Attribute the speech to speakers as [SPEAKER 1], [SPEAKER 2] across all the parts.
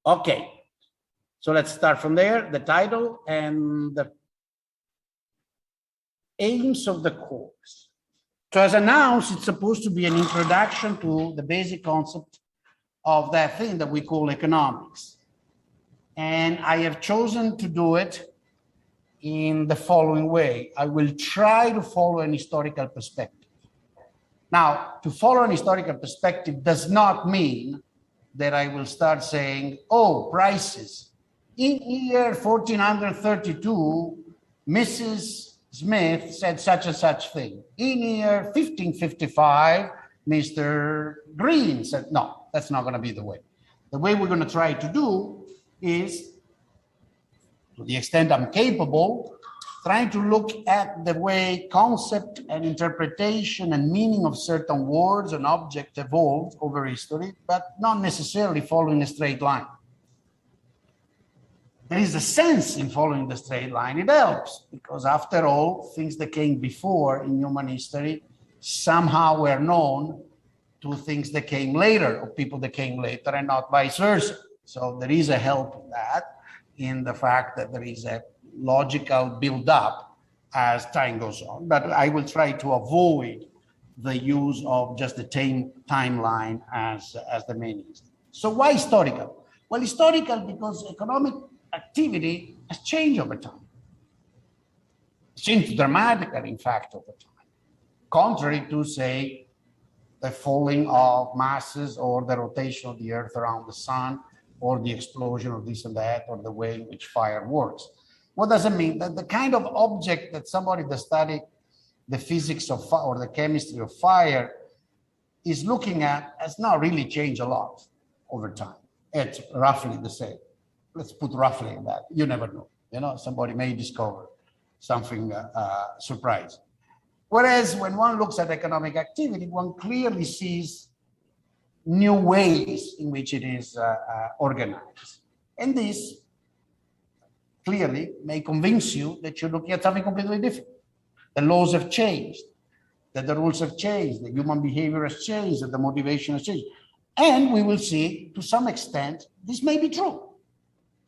[SPEAKER 1] Okay, so let's start from there, the title and the aims of the course. So as announced, it's supposed to be an introduction to the basic concept of that thing that we call economics. And I have chosen to do it in the following way. I will try to follow an historical perspective. Now, to follow an historical perspective does not mean that I will start saying, oh, prices. In year 1432, Mrs. Smith said such and such thing. In year 1555, Mr. Green said, no, that's not going to be the way. The way we're going to try to do is, to the extent I'm capable, trying to look at the way concept and interpretation and meaning of certain words and objects evolved over history, but not necessarily following a straight line. There is a sense in following the straight line. It helps because, after all, things that came before in human history somehow were known to things that came later, or people that came later, and not vice versa. So there is a help in that, in the fact that there is a logical build-up as time goes on. But I will try to avoid the use of just the timeline as the main use. So why historical? Well, historical because economic activity has changed over time. It's changed dramatically, in fact, over time. Contrary to, say, the falling of masses or the rotation of the earth around the sun or the explosion of this and that or the way in which fire works. What does it mean? That the kind of object that somebody that studied the physics of fire or the chemistry of fire is looking at has not really changed a lot over time. It's roughly the same. Let's put roughly in that. You never know. You know, somebody may discover something surprising. Whereas when one looks at economic activity, one clearly sees new ways in which it is organized. And this clearly may convince you that you're looking at something completely different. The laws have changed, that the rules have changed, the human behavior has changed, that the motivation has changed. And we will see, to some extent, this may be true.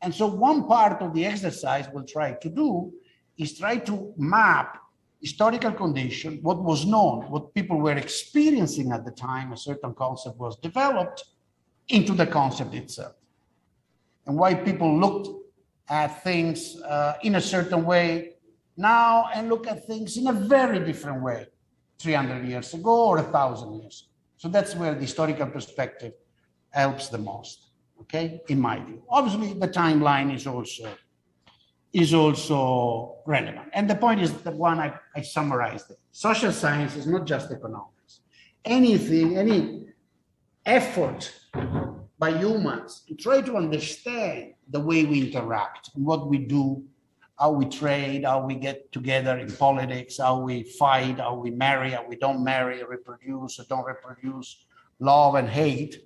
[SPEAKER 1] And so one part of the exercise we'll try to do is try to map historical condition, what was known, what people were experiencing at the time a certain concept was developed, into the concept itself. And why people looked at things in a certain way now and look at things in a very different way 300 years ago or 1,000 years ago. So that's where the historical perspective helps the most, okay, in my view. Obviously, the timeline is also relevant. And the point is that one, I summarized it. Social science is not just economics. Anything, any effort by humans to try to understand the way we interact, what we do, how we trade, how we get together in politics, how we fight, how we marry, how we don't marry, reproduce or don't reproduce, love and hate,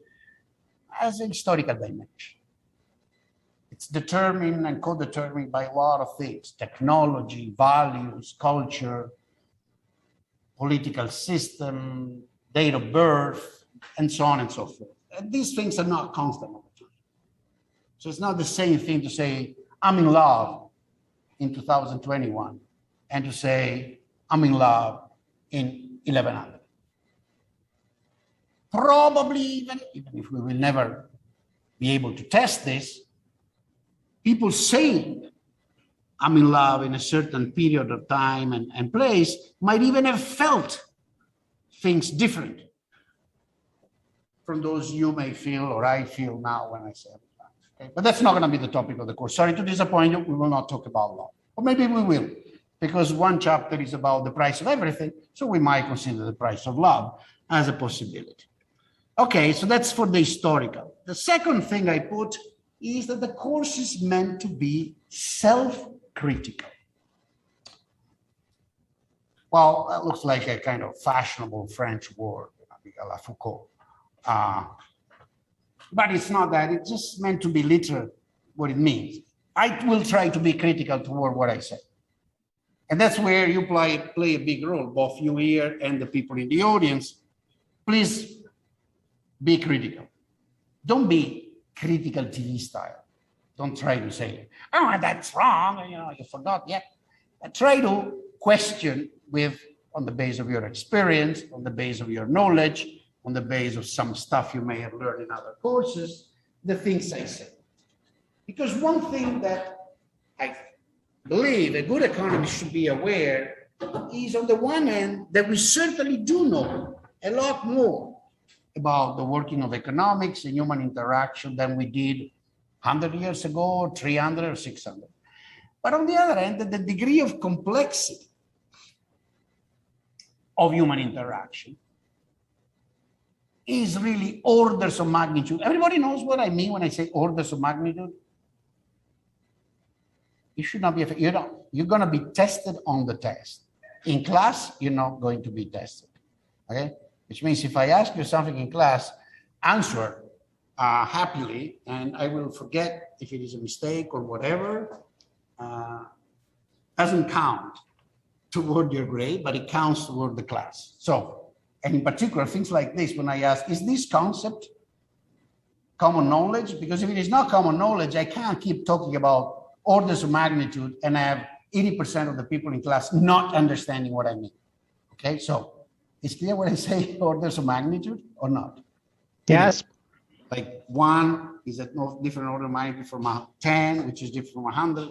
[SPEAKER 1] has a historical dimension. It's determined and co-determined by a lot of things: technology, values, culture, political system, date of birth, and so on and so forth. And these things are not constant over time. So it's not the same thing to say, I'm in love in 2021 and to say, I'm in love in 1100. Probably even if we will never be able to test this, people saying I'm in love in a certain period of time and place might even have felt things different from those you may feel or I feel now when I say I'm in love. Okay? But that's not going to be the topic of the course. Sorry to disappoint you, we will not talk about love. Or maybe we will, because one chapter is about the price of everything, so we might consider the price of love as a possibility. Okay, so that's for the historical. The second thing I put is that the course is meant to be self-critical. Well, that looks like a kind of fashionable French word, a la Foucault. But it's not that. It's just meant to be literal what it means. I will try to be critical toward what I say. And that's where you play a big role, both you here and the people in the audience. Please be critical. Don't be critical TV style. Don't try to say, oh, that's wrong, you forgot. Yeah. Try to question on the base of your experience, on the base of your knowledge, on the base of some stuff you may have learned in other courses, the things I said. Because one thing that I believe a good economist should be aware is, on the one hand, that we certainly do know a lot more about the working of economics and human interaction than we did 100 years ago, 300 or 600. But on the other hand, the degree of complexity of human interaction is really orders of magnitude. Everybody knows what I mean when I say orders of magnitude. You should not be afraid. You're going to be tested on the test. In class, you're not going to be tested. Okay? Which means if I ask you something in class, answer happily, and I will forget if it is a mistake or whatever. Doesn't count toward your grade, but it counts toward the class. So, and in particular, things like this, when I ask, is this concept common knowledge? Because if it is not common knowledge, I can't keep talking about orders of magnitude and have 80% of the people in class not understanding what I mean. Okay, so it's clear when I say orders of magnitude or not?
[SPEAKER 2] Yes.
[SPEAKER 1] Like 1 is a different order of magnitude from 10, which is different from 100.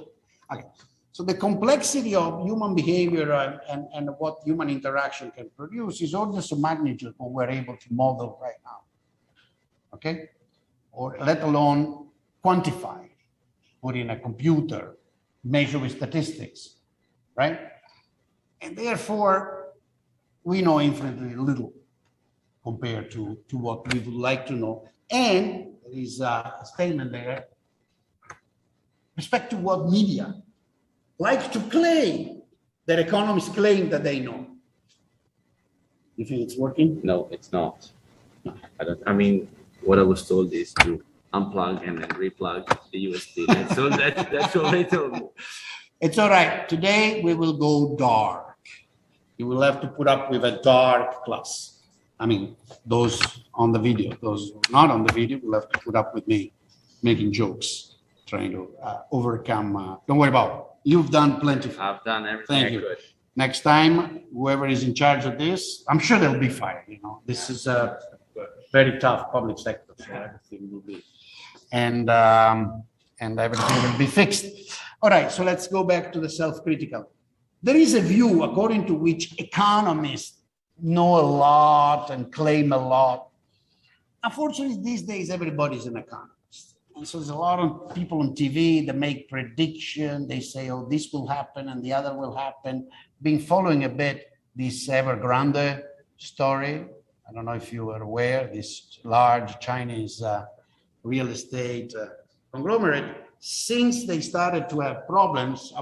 [SPEAKER 1] Okay. So the complexity of human behavior and what human interaction can produce is orders of magnitude what we're able to model right now. Okay? Or let alone quantify, put in a computer, measure with statistics, right? And therefore, we know infinitely little compared to what we would like to know. And there is a statement there, respect to what media like to claim, that economists claim that they know. You think it's working?
[SPEAKER 3] No, it's not. I mean, what I was told is to unplug and then replug the USB. So that's what they told me.
[SPEAKER 1] It's all right. Today we will go dark. You will have to put up with a dark class. I mean, those on the video, those not on the video, will have to put up with me making jokes, trying to overcome. Don't worry about it. You've done plenty.
[SPEAKER 3] I've done everything I could.
[SPEAKER 1] Next time, whoever is in charge of this, I'm sure they'll be fired. This is a very tough public sector, so everything will be, and everything will be fixed. All right, so let's go back to the self-critical. There is a view according to which economists know a lot and claim a lot. Unfortunately, these days, everybody's an economist. And so there's a lot of people on TV that make prediction. They say, oh, this will happen and the other will happen. Been following a bit this Evergrande story. I don't know if you are aware, this large Chinese real estate conglomerate, since they started to have problems,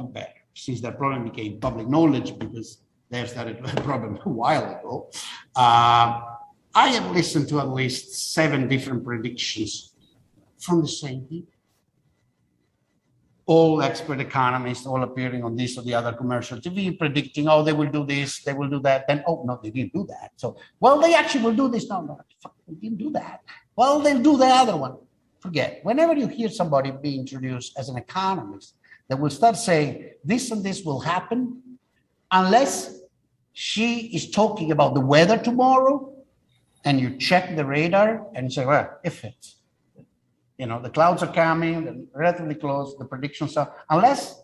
[SPEAKER 1] since that problem became public knowledge, because they have started to have a problem a while ago, I have listened to at least 7 different predictions from the same people. All expert economists, all appearing on this or the other commercial TV, predicting, oh, they will do this, they will do that. Then, oh, no, they didn't do that. So, well, they actually will do this. No, they didn't do that. Well, they'll do the other one. Forget. Whenever you hear somebody be introduced as an economist that will start saying this and this will happen, unless she is talking about the weather tomorrow, and you check the radar and say, well, if it's, the clouds are coming, they're relatively close, the predictions are, unless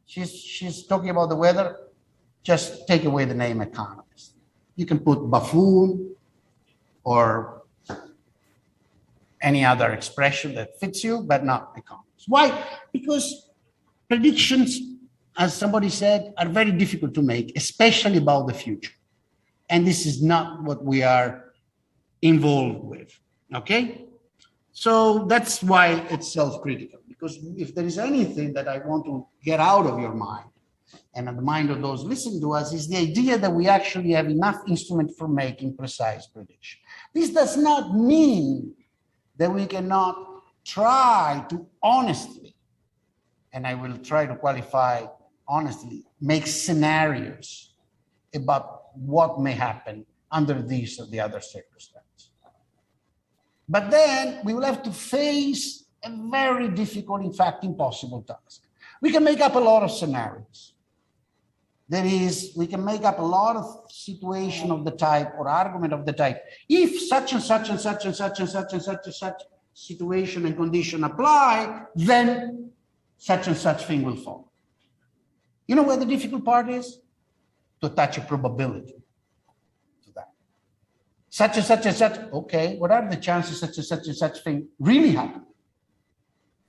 [SPEAKER 1] she's talking about the weather, just take away the name economist. You can put buffoon or any other expression that fits you, but not economist. Why? Because predictions, as somebody said, are very difficult to make, especially about the future. And this is not what we are involved with, okay? So that's why it's self-critical, because if there is anything that I want to get out of your mind and in the mind of those listening to us, is the idea that we actually have enough instrument for making precise prediction. This does not mean that we cannot try to honestly, and I will try to qualify honestly, make scenarios about what may happen under these or the other circumstances. But then we will have to face a very difficult, in fact, impossible task. We can make up a lot of scenarios. That is, we can make up a lot of situation of the type or argument of the type. If such and such and such and such and such and such and such situation and condition apply, then such and such thing will follow. You know where the difficult part is? To attach a probability to that. Such and such and such, okay, what are the chances such and such and such thing really happen?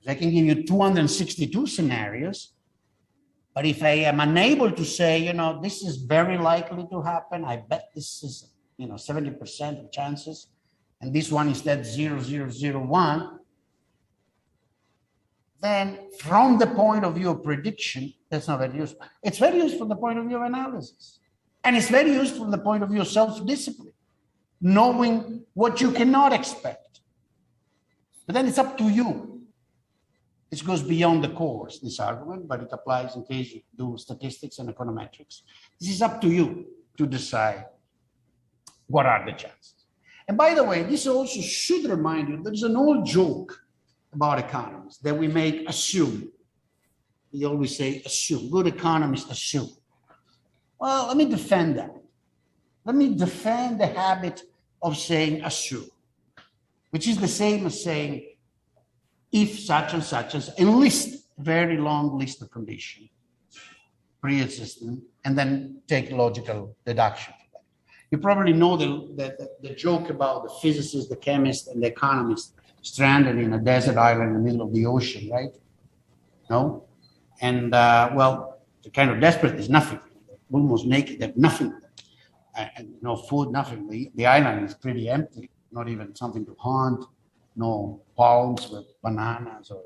[SPEAKER 1] I can give you 262 scenarios, but if I am unable to say, you know, this is very likely to happen, I bet this is, 70% of chances, and this one is that 0.001, then from the point of view of prediction, that's not very useful. It's very useful from the point of view of analysis. And it's very useful from the point of view of self-discipline, knowing what you cannot expect. But then it's up to you. This goes beyond the course, this argument, but it applies in case you do statistics and econometrics. This is up to you to decide what are the chances. And by the way, this also should remind you, there's an old joke about economists that we make assume. We always say assume, good economists assume. Well, let me defend that. Let me defend the habit of saying assume, which is the same as saying if such and such as, and list a very long list of conditions pre-existing, and then take logical deduction. You probably know the joke about the physicist, the chemist, and the economist stranded in a desert island in the middle of the ocean, right? No? And well, they're kind of desperate, there's nothing. They're almost naked, they have nothing. And no food, nothing. The island is pretty empty, not even something to hunt, no palms with bananas or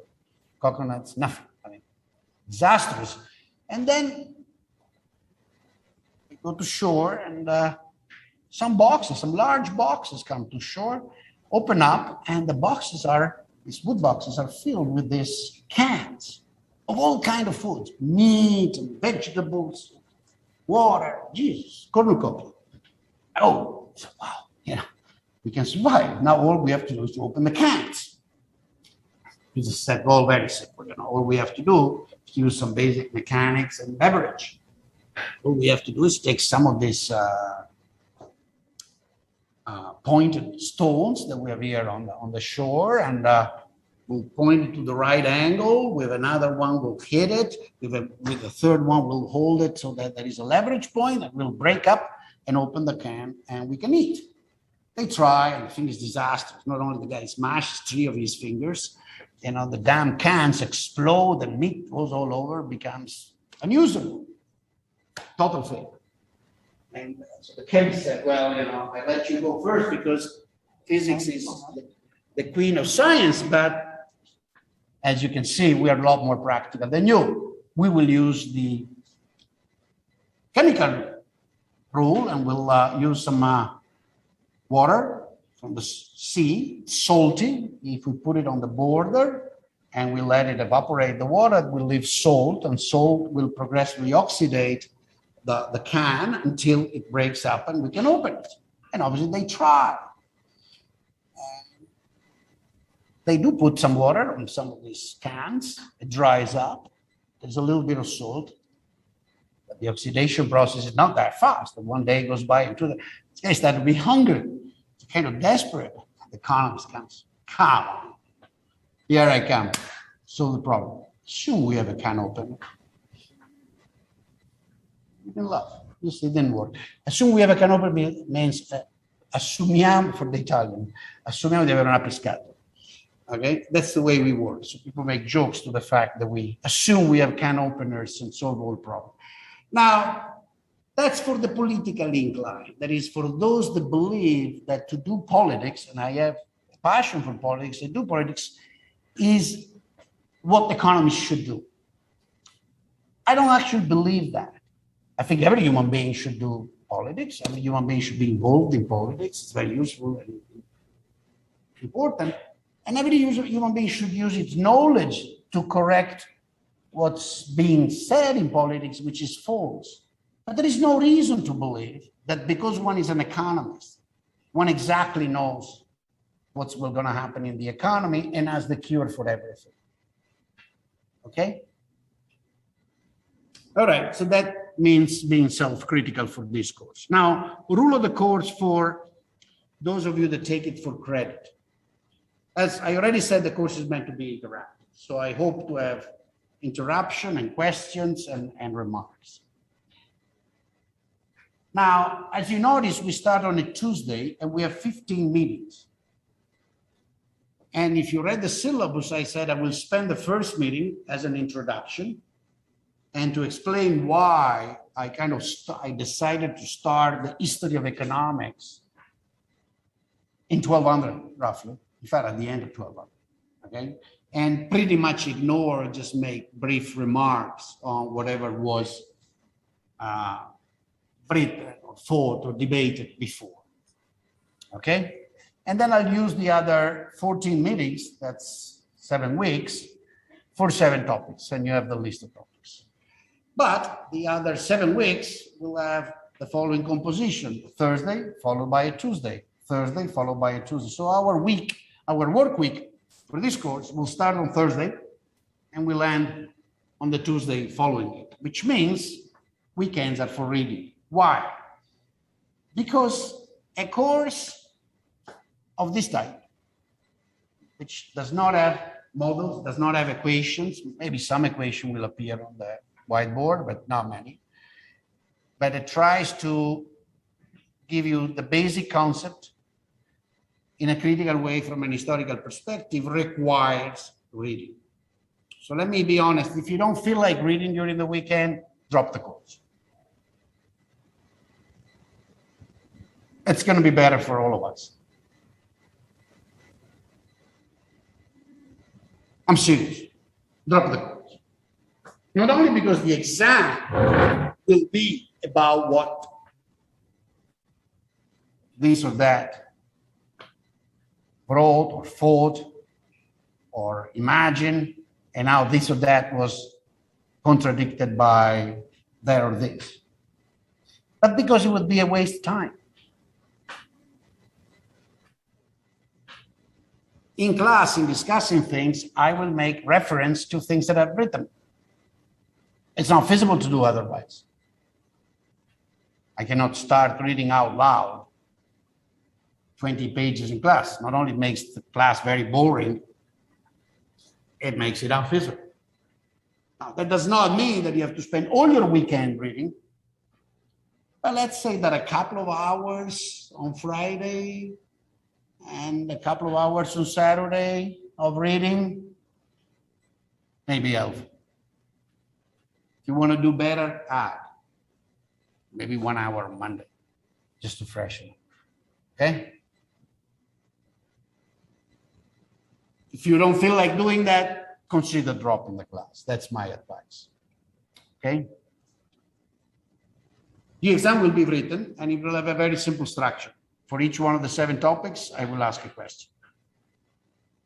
[SPEAKER 1] coconuts, nothing. I mean, disastrous. And then we go to shore, and some large boxes come to shore, open up, and these wood boxes are filled with these cans of all kinds of foods, meat and vegetables, water, Jesus, cornucopia. Oh, wow, we can survive. Now all we have to do is to open the cans. This is all very simple, all we have to do is use some basic mechanics and beverage. All we have to do is take some of these pointed stones that we have here on the shore, and we'll point it to the right angle. With another one, we'll hit it. With a third one, we'll hold it so that there is a leverage point that will break up and open the can, and we can eat. They try, and the thing is disastrous. Not only the guy smashes 3 of his fingers, the damn cans explode, the meat goes all over, becomes unusable. Total failure. And so the chemist said, well, I let you go first because physics is the queen of science, but as you can see, we are a lot more practical than you. We will use the chemical rule, and we'll use some water from the sea, salty. If we put it on the border and we let it evaporate the water, it will leave salt, and salt will progressively oxidate the can until it breaks up and we can open it. And obviously they try. They do put some water on some of these cans. It dries up. There's a little bit of salt. But the oxidation process is not that fast. And one day goes by and these guys start to be hungry. It's kind of desperate. The economist comes, come on. Here I come. Solve the problem. Soon we have a can opener. You can laugh. You see, it didn't work. Assume we have a can opener means assumiamo, for the Italian, assumiamo di avere una pescata. Okay, that's the way we work. So people make jokes to the fact that we assume we have can openers and solve all problems. Now, that's for the politically inclined. That is for those that believe that to do politics, and I have a passion for politics, to do politics is what economists should do. I don't actually believe that. I think every human being should do politics. Every human being should be involved in politics. It's very useful and important. And every human being should use its knowledge to correct what's being said in politics, which is false. But there is no reason to believe that because one is an economist, one exactly knows what's going to happen in the economy and as the cure for everything. Okay? All right, so that means being self-critical for this course. Now, rule of the course for those of you that take it for credit. As I already said, the course is meant to be interactive. So I hope to have interruption and questions and remarks. Now, as you notice, we start on a Tuesday and we have 15 meetings. And if you read the syllabus, I said I will spend the first meeting as an introduction and to explain why I decided to start the history of economics in 1200, roughly. In fact, at the end of 1200, okay? And pretty much ignore, just make brief remarks on whatever was written or thought or debated before, okay? And then I'll use the other 14 meetings, that's 7 weeks, for 7 topics, and you have the list of topics. But the other 7 weeks will have the following composition: Thursday followed by a Tuesday, Thursday followed by a Tuesday. So our work week for this course will start on Thursday and will end on the Tuesday following it, which means weekends are for reading. Why? Because a course of this type, which does not have models, does not have equations, maybe some equation will appear on the whiteboard, but not many, but it tries to give you the basic concept in a critical way from an historical perspective, requires reading. So let me be honest, if you don't feel like reading during the weekend, drop the course. It's going to be better for all of us. I'm serious. Drop the course. Not only because the exam will be about what this or that wrote or thought or imagined, and how this or that was contradicted by that or this, but because it would be a waste of time. In class, in discussing things, I will make reference to things that I've written. It's not feasible to do otherwise. I cannot start reading out loud 20 pages in class. Not only makes the class very boring, it makes it unfeasible. Now, that does not mean that you have to spend all your weekend reading. But let's say that a couple of hours on Friday and a couple of hours on Saturday of reading may be helpful. If you want to do better, add maybe 1 hour on Monday, just to freshen up, okay? If you don't feel like doing that, consider dropping the class. That's my advice, okay? The exam will be written and it will have a very simple structure. For each one of the 7 topics, I will ask a question.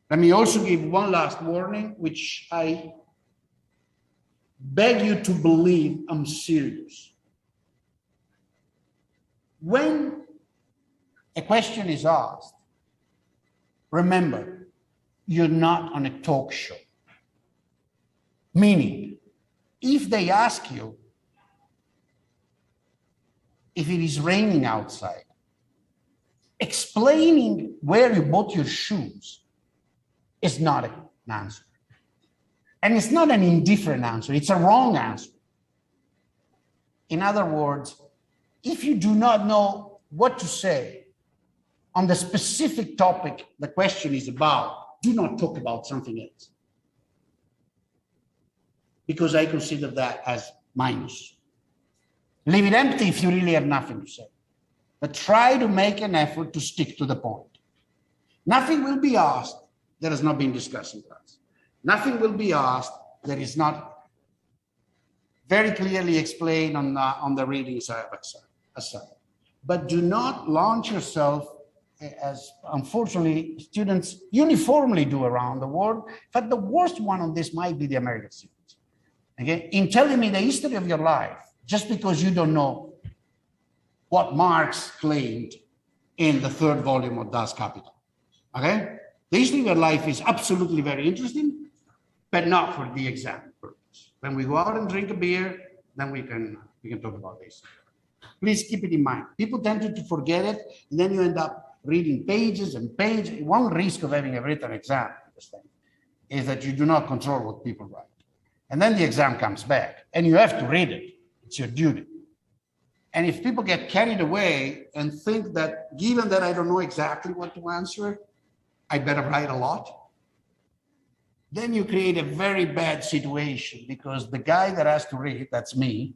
[SPEAKER 1] Let me also give one last warning, which I beg you to believe I'm serious. When a question is asked, remember, you're not on a talk show. Meaning, if they ask you if it is raining outside, explaining where you bought your shoes is not an answer. And it's not an indifferent answer, it's a wrong answer. In other words, if you do not know what to say on the specific topic the question is about, do not talk about something else. Because I consider that as minus. Leave it empty if you really have nothing to say. But try to make an effort to stick to the point. Nothing will be asked that has not been discussed in class. Nothing will be asked that is not very clearly explained on the readings aside. But do not launch yourself, as unfortunately students uniformly do around the world. In fact, the worst one on this might be the American students. Okay? In telling me the history of your life, just because you don't know what Marx claimed in the 3rd volume of Das Kapital. Okay? The history of your life is absolutely very interesting, but not for the exam purpose. When we go out and drink a beer, then we can talk about this. Please keep it in mind. People tend to forget it, and then you end up reading pages and pages. One risk of having a written exam, is that you do not control what people write. And then the exam comes back, and you have to read it. It's your duty. And if people get carried away and think that, given that I don't know exactly what to answer, I better write a lot, then you create a very bad situation, because the guy that has to read, that's me,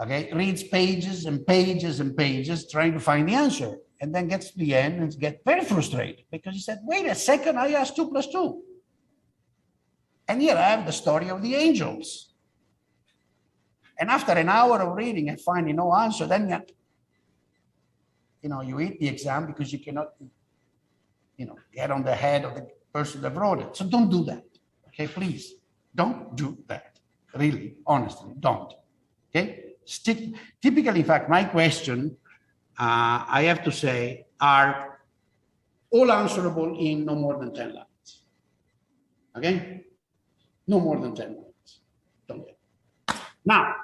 [SPEAKER 1] okay, reads pages and pages and pages trying to find the answer, and then gets to the end and gets very frustrated because he said, wait a second, I asked 2 + 2. And here I have the story of the angels. And after an hour of reading and finding no answer, then you eat the exam because you cannot, get on the head of the person that wrote it. So don't do that. Okay, please, don't do that. Really, honestly, don't. Okay, typically, in fact, my question, I have to say, are all answerable in no more than 10 lines. Okay, no more than 10 lines. Don't get it. Now,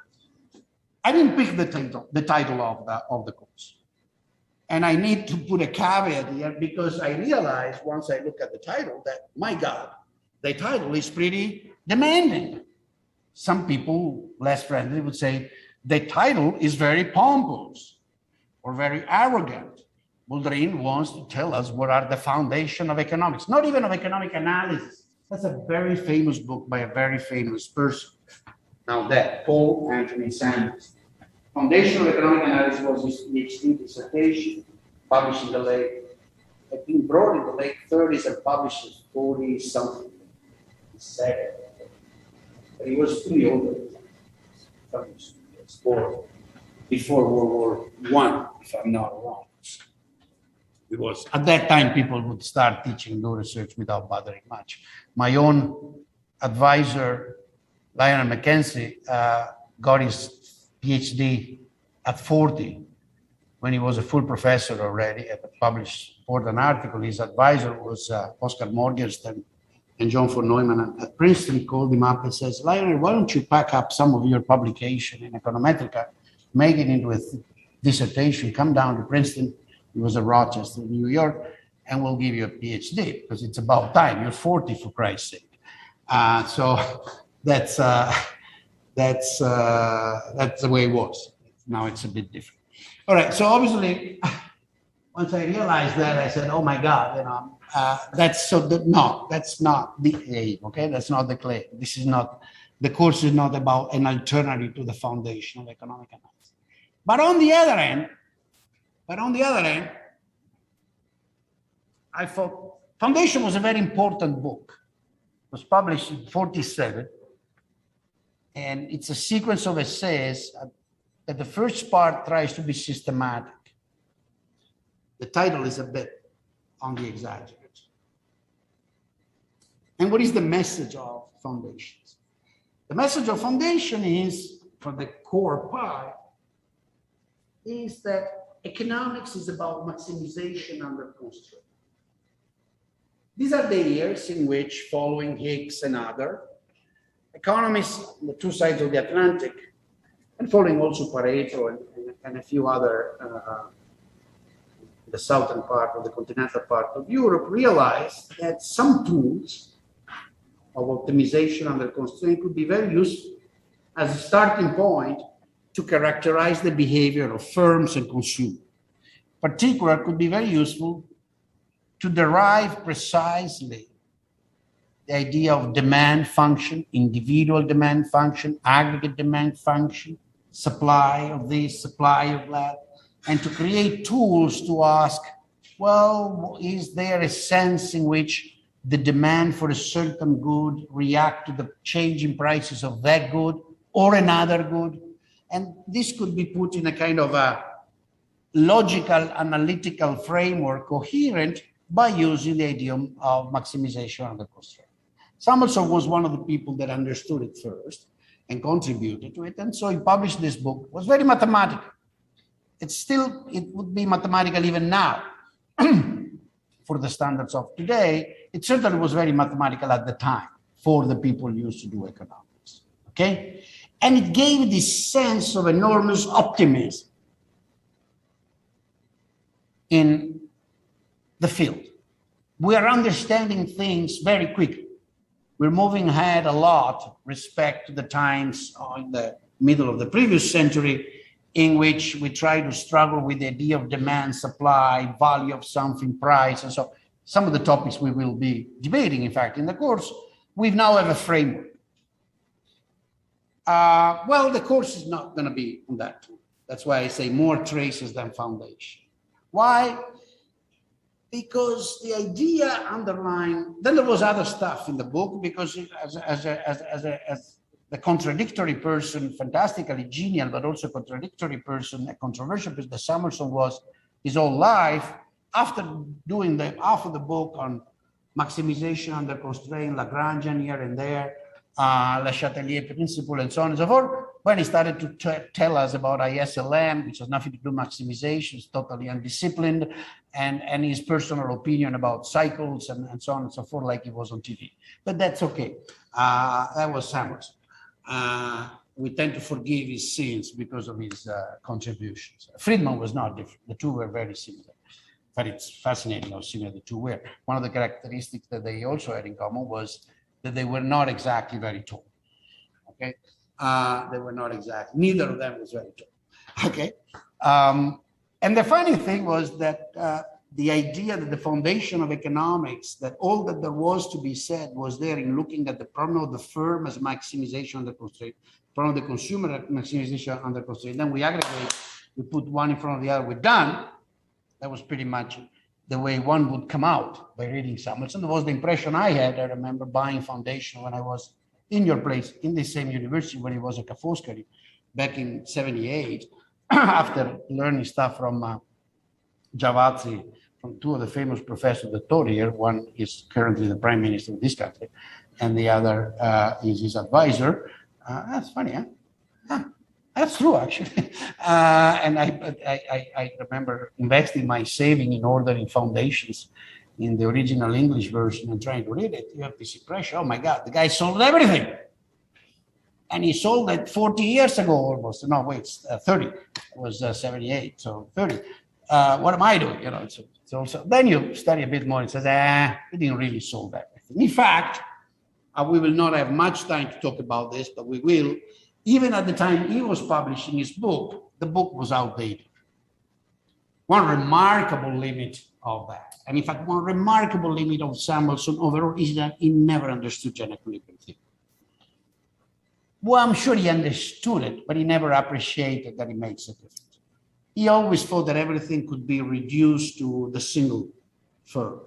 [SPEAKER 1] I didn't pick the title of the course. And I need to put a caveat here, because I realized once I look at the title that, my God, the title is pretty demanding. Some people, less friendly, would say the title is very pompous or very arrogant. Boudrin wants to tell us what are the foundation of economics, not even of economic analysis. That's a very famous book by a very famous person. Now that, Paul Anthony Sanders. Foundation of Economic Analysis was his PhD dissertation, published in the late, I think brought in the late 30s and published in 40 something. But he was pretty old. Before World War I, if I'm not wrong. It was at that time people would start teaching, do research without bothering much. My own advisor, Lionel Mackenzie, got his PhD at 40, when he was a full professor already, and published for an article. His advisor was Oscar Morgenstern and John von Neumann at Princeton. Called him up and says, Lionel, why don't you pack up some of your publication in econometrica, make it into a dissertation, come down to Princeton. He was at Rochester, New York, and we'll give you a PhD, because it's about time. You're 40, for Christ's sake. So that's the way it was. Now it's a bit different. All right, so obviously, once I realized that, I said, oh my God, that's not the aim, okay? That's not the claim. This is not, the course is not about an alternative to the foundation of economic analysis. But on the other hand, I thought Foundation was a very important book. It was published in 47. And it's a sequence of essays that the first part tries to be systematic. The title is a bit on the exaggerate. And what is the message of Foundations? The message of Foundation is, for the core part, is that economics is about maximization under constraint. These are the years in which, following Higgs and other, economists on the two sides of the Atlantic, and following also Pareto and a few other, the southern part of the continental part of Europe, realized that some tools of optimization under constraint could be very useful as a starting point to characterize the behavior of firms and consumers. Particularly, could be very useful to derive precisely the idea of demand function, individual demand function, aggregate demand function, supply of this, supply of that, and to create tools to ask, well, is there a sense in which the demand for a certain good react to the change in prices of that good or another good? And this could be put in a kind of a logical, analytical framework, coherent, by using the idiom of maximization under constraint. Samuelson was one of the people that understood it first and contributed to it. And so he published this book. It was very mathematical. It would be mathematical even now. for the standards of today. It certainly was very mathematical at the time for the people used to do economics, okay? And it gave this sense of enormous optimism in the field. We are understanding things very quickly. We're moving ahead a lot with respect to the times in the middle of the previous century, in which we try to struggle with the idea of demand, supply, value of something, price, and so some of the topics we will be debating, in fact, in the course. We now have a framework. Well, the course is not going to be on that. That's why I say more traces than foundation. Why? Because the idea underlying, then there was other stuff in the book, because as the contradictory person, fantastically genial, but also contradictory person, a controversial person, that Samuelson was his whole life. After doing half of the book on maximization under constraint, Lagrangian here and there, Le Chatelier principle, and so on and so forth, when he started to tell us about ISLM, which has nothing to do with maximization, it's totally undisciplined, and his personal opinion about cycles and so on and so forth, like he was on TV. But that's okay. That was Samuelson. We tend to forgive his sins because of his contributions. Friedman was not different. The two were very similar. But it's fascinating how similar the two were. One of the characteristics that they also had in common was that they were not exactly very tall. Okay, they were not exactly. Neither of them was very tall. Okay, and the funny thing was that the idea that the foundation of economics, that all that there was to be said was there in looking at the problem of the firm as maximization under constraint, problem of the consumer as maximization under constraint. Then we aggregate, we put one in front of the other, we're done. That was pretty much the way one would come out by reading Samuelson. That was the impression I had. I remember buying Foundation when I was in your place, in the same university when he was at Foscari back in 78, after learning stuff from Giavazzi, from two of the famous professors that taught here. One is currently the prime minister of this country, and the other is his advisor. That's funny, huh? Yeah. That's true, actually. And I remember investing my saving in ordering Foundations in the original English version and trying to read it. You have this impression, oh my God, the guy sold everything. And he sold it 40 years ago almost. No, wait, 30. It was 78, so 30. What am I doing? You know, it's also, then you study a bit more and says, he didn't really sold everything. In fact, we will not have much time to talk about this, but we will. Even at the time he was publishing his book, the book was outdated. One remarkable limit of that, and in fact, one remarkable limit of Samuelson overall is that he never understood general equilibrium theory. Well, I'm sure he understood it, but he never appreciated that it makes a difference. He always thought that everything could be reduced to the single firm,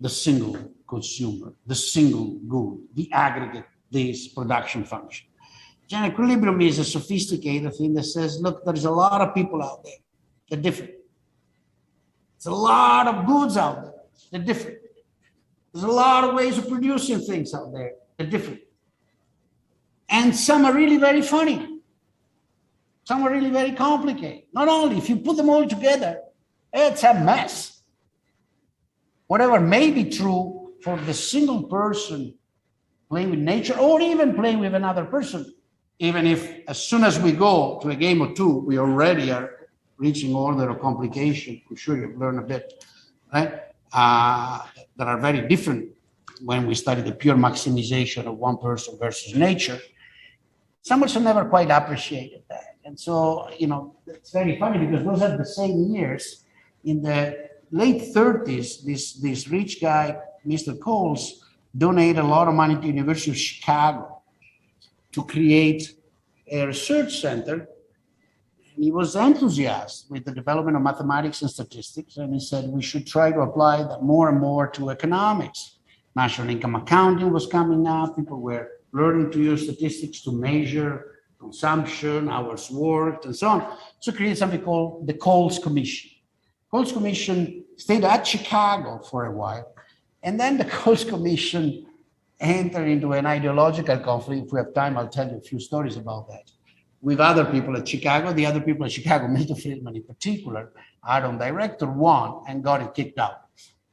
[SPEAKER 1] the single consumer, the single good, the aggregate, this production function. General equilibrium is a sophisticated thing that says, look, there's a lot of people out there. They're different. There's a lot of goods out there. They're different. There's a lot of ways of producing things out there. They're different. And some are really very funny. Some are really very complicated. Not only, if you put them all together, it's a mess. Whatever may be true for the single person playing with nature, or even playing with another person, even if as soon as we go to a game or two, we already are reaching order of complication. I'm sure you've learned a bit, right? That are very different when we study the pure maximization of one person versus nature. Samuelson never quite appreciated that. And so, you know, it's very funny because those are the same years. In the late 30s, this rich guy, Mr. Coles, donated a lot of money to the University of Chicago to create a research center. And he was enthusiastic with the development of mathematics and statistics. And he said, we should try to apply that more and more to economics. National income accounting was coming up. People were learning to use statistics to measure consumption, hours worked, and so on. So create something called the Coles Commission. Coles Commission stayed at Chicago for a while. And then the Coles Commission entered into an ideological conflict. If we have time, I'll tell you a few stories about that. With other people at Chicago, the other people at Chicago, Milton Friedman in particular, Aaron director, won and got it kicked out.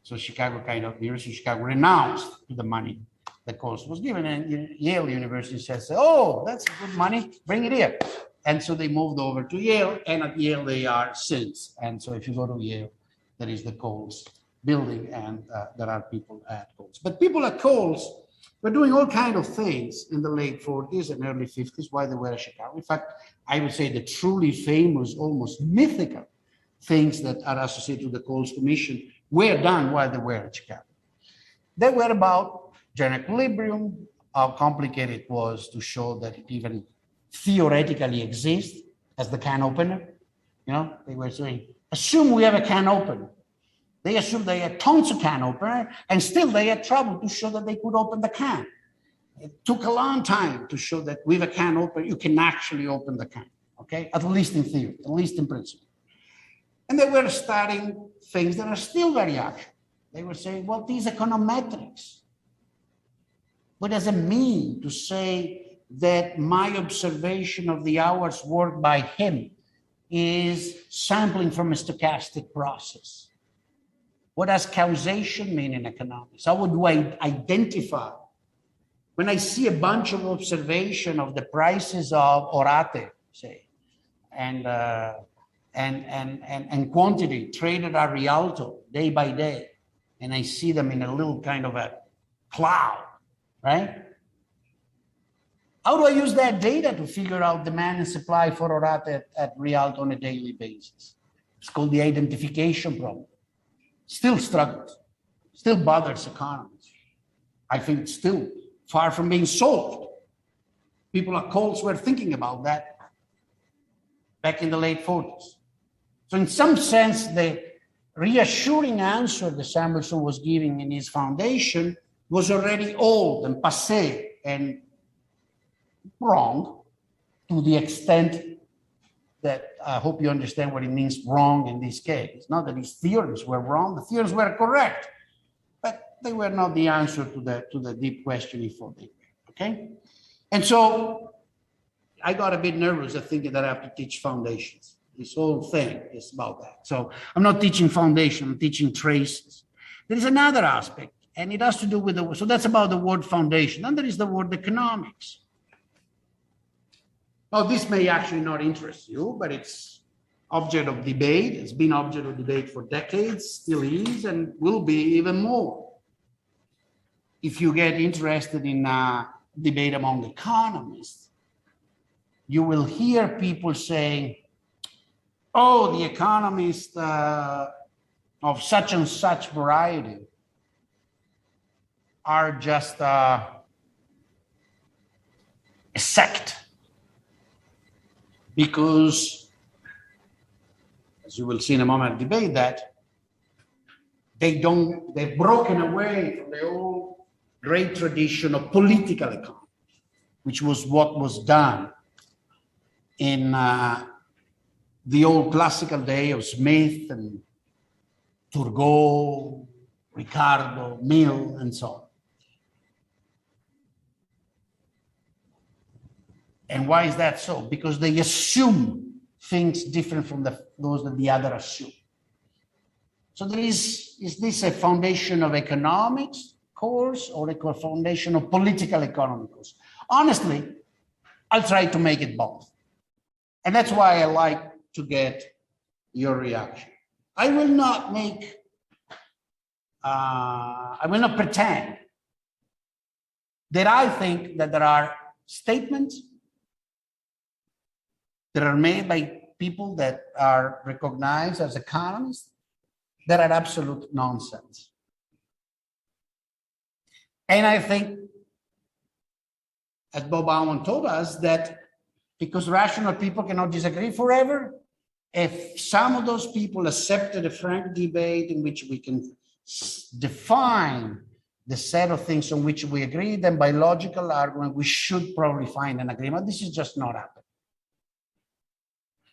[SPEAKER 1] So Chicago the University of Chicago renounced to the money the Corso was given, and Yale University says, oh, that's good money, bring it here. And so they moved over to Yale, and at Yale they are since. And so if you go to Yale, there is the Coles building, and there are people at Coles. But people at Coles were doing all kinds of things in the late 40s and early 50s while they were at Chicago. In fact, I would say the truly famous, almost mythical things that are associated with the Coles Commission were done while they were at Chicago. They were about general equilibrium, how complicated it was to show that it even theoretically exists as the can opener. You know, they were saying, assume we have a can opener. They assumed they had tons of can opener, and still they had trouble to show that they could open the can. It took a long time to show that with a can opener, you can actually open the can, okay? At least in theory, at least in principle. And they were studying things that are still very actual. They were saying, well, these econometrics, what does it mean to say that my observation of the hours worked by him is sampling from a stochastic process? What does causation mean in economics? How would I identify when I see a bunch of observation of the prices of orate, say, and quantity traded at Rialto day by day, and I see them in a little kind of a cloud, right? How do I use that data to figure out demand and supply for orate at Rialto on a daily basis? It's called the identification problem. Still struggles, still bothers economists. I think it's still far from being solved. People at Coles were thinking about that back in the late 40s. So in some sense, the reassuring answer that Samuelson was giving in his foundation was already old and passé and wrong, to the extent that I hope you understand what it means wrong in this case. Not that his theories were wrong, the theories were correct, but they were not the answer to the deep question he thought they were, okay? And so I got a bit nervous at thinking that I have to teach foundations. This whole thing is about that. So I'm not teaching foundation, I'm teaching traces. There is another aspect, and it has to do with so that's about the word foundation. Then there is the word economics. Now, this may actually not interest you, but it's object of debate. It's been object of debate for decades, still is, and will be even more. If you get interested in debate among economists, you will hear people saying, oh, the economists of such and such variety are just a sect. Because, as you will see in a moment, debate that they've broken away from the old great tradition of political economy, which was what was done in the old classical day of Smith and Turgot, Ricardo, Mill, and so on. And why is that so? Because they assume things different from those that the other assume. So there is this a foundation of economics course or a foundation of political economy course? Honestly, I'll try to make it both. And that's why I like to get your reaction. I will not pretend that I think that there are statements that are made by people that are recognized as economists that are absolute nonsense. And I think, as Bob Owen told us, that because rational people cannot disagree forever, if some of those people accepted a frank debate in which we can define the set of things on which we agree, then by logical argument, we should probably find an agreement. This is just not happening.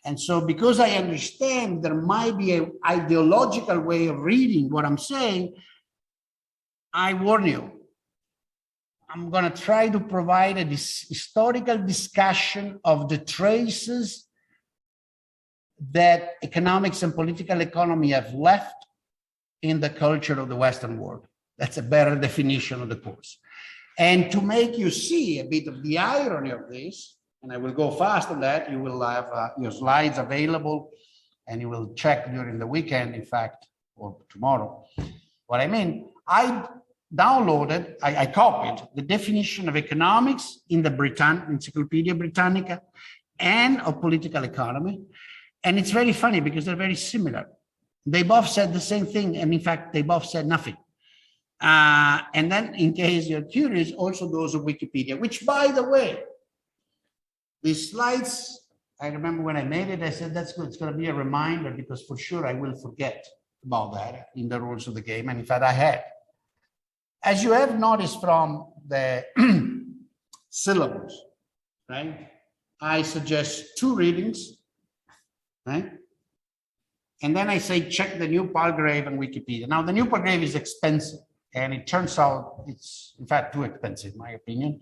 [SPEAKER 1] And so because I understand there might be an ideological way of reading what I'm saying, I warn you, I'm going to try to provide a historical discussion of the traces that economics and political economy have left in the culture of the Western world. That's a better definition of the course. And to make you see a bit of the irony of this, and I will go fast on that, you will have your slides available and you will check during the weekend, in fact, or tomorrow. What I mean, I downloaded, I copied the definition of economics in the Encyclopedia Britannica and of political economy. And it's very funny because they're very similar. They both said the same thing. And in fact, they both said nothing. And then in case you're curious, also those of Wikipedia, which by the way, these slides, I remember when I made it, I said, that's good. It's going to be a reminder because for sure I will forget about that in the rules of the game. And in fact, I had. As you have noticed from the syllabus, right? I suggest 2 readings, right? And then I say, check the new Palgrave and Wikipedia. Now, the new Palgrave is expensive. And it turns out it's, in fact, too expensive, in my opinion.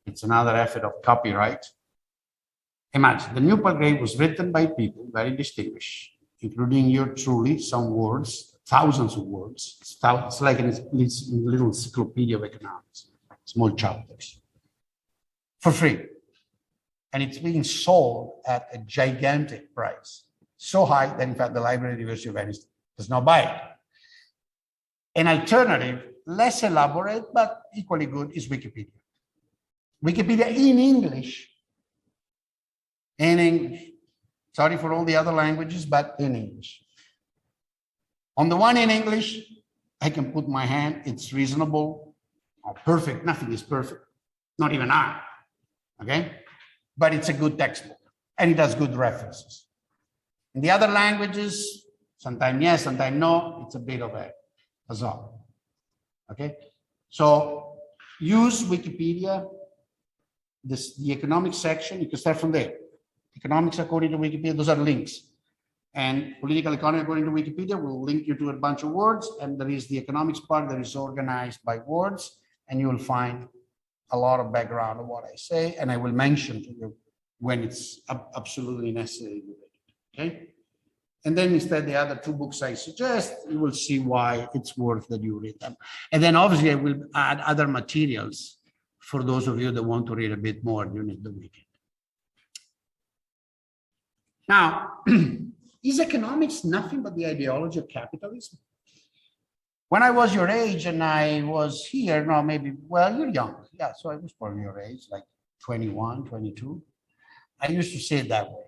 [SPEAKER 1] It's another effort of copyright. Imagine, the new Palgrave was written by people very distinguished, including yours truly, some words, thousands of words. It's like a little encyclopedia of economics, small chapters, for free. And it's being sold at a gigantic price, so high that, in fact, the Library of the University of Venice does not buy it. An alternative, less elaborate, but equally good, is Wikipedia. Wikipedia in English. In English. Sorry for all the other languages, but in English. On the one in English, I can put my hand, it's reasonable, or perfect, nothing is perfect, not even I, okay? But it's a good textbook, and it has good references. In the other languages, sometimes yes, sometimes no, it's a bit of a bizarre, okay? So use Wikipedia, the economics section, you can start from there. Economics according to Wikipedia, those are links. And political economy according to Wikipedia will link you to a bunch of words, and there is the economics part that is organized by words, and you will find a lot of background of what I say, and I will mention to you when it's absolutely necessary. Okay? And then instead, the other 2 books I suggest, you will see why it's worth that you read them. And then obviously I will add other materials for those of you that want to read a bit more during the weekend. Now, is economics nothing but the ideology of capitalism? When I was your age and I was here, no, maybe, well, you're young. Yeah, so I was probably your age, like 21, 22. I used to say it that way.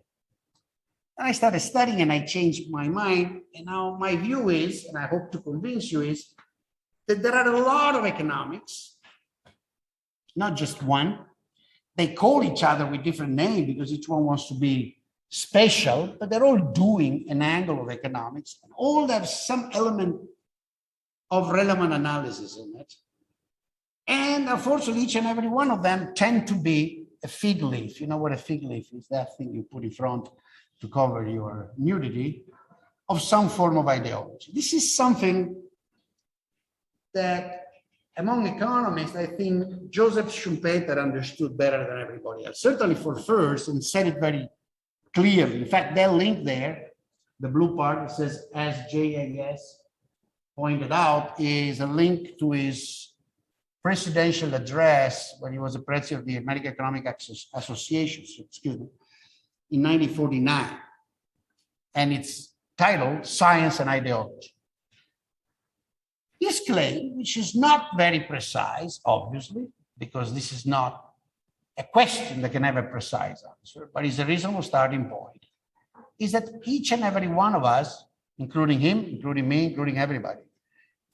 [SPEAKER 1] And I started studying and I changed my mind. And now my view is, and I hope to convince you, is that there are a lot of economics, not just one. They call each other with different names because each one wants to be special, but they're all doing an angle of economics, and all have some element of relevant analysis in it. And unfortunately, each and every one of them tend to be a fig leaf. You know what a fig leaf is? That thing you put in front to cover your nudity, of some form of ideology. This is something that among economists, I think Joseph Schumpeter understood better than everybody else, certainly for first, and said it very clearly. In fact, that link there, the blue part that says SJAS pointed out, is a link to his presidential address when he was the president of the American Economic Association, excuse me, in 1949. And it's titled Science and Ideology. This claim, which is not very precise, obviously, because this is not a question that can have a precise answer, but is a reasonable starting point, is that each and every one of us, including him, including me, including everybody,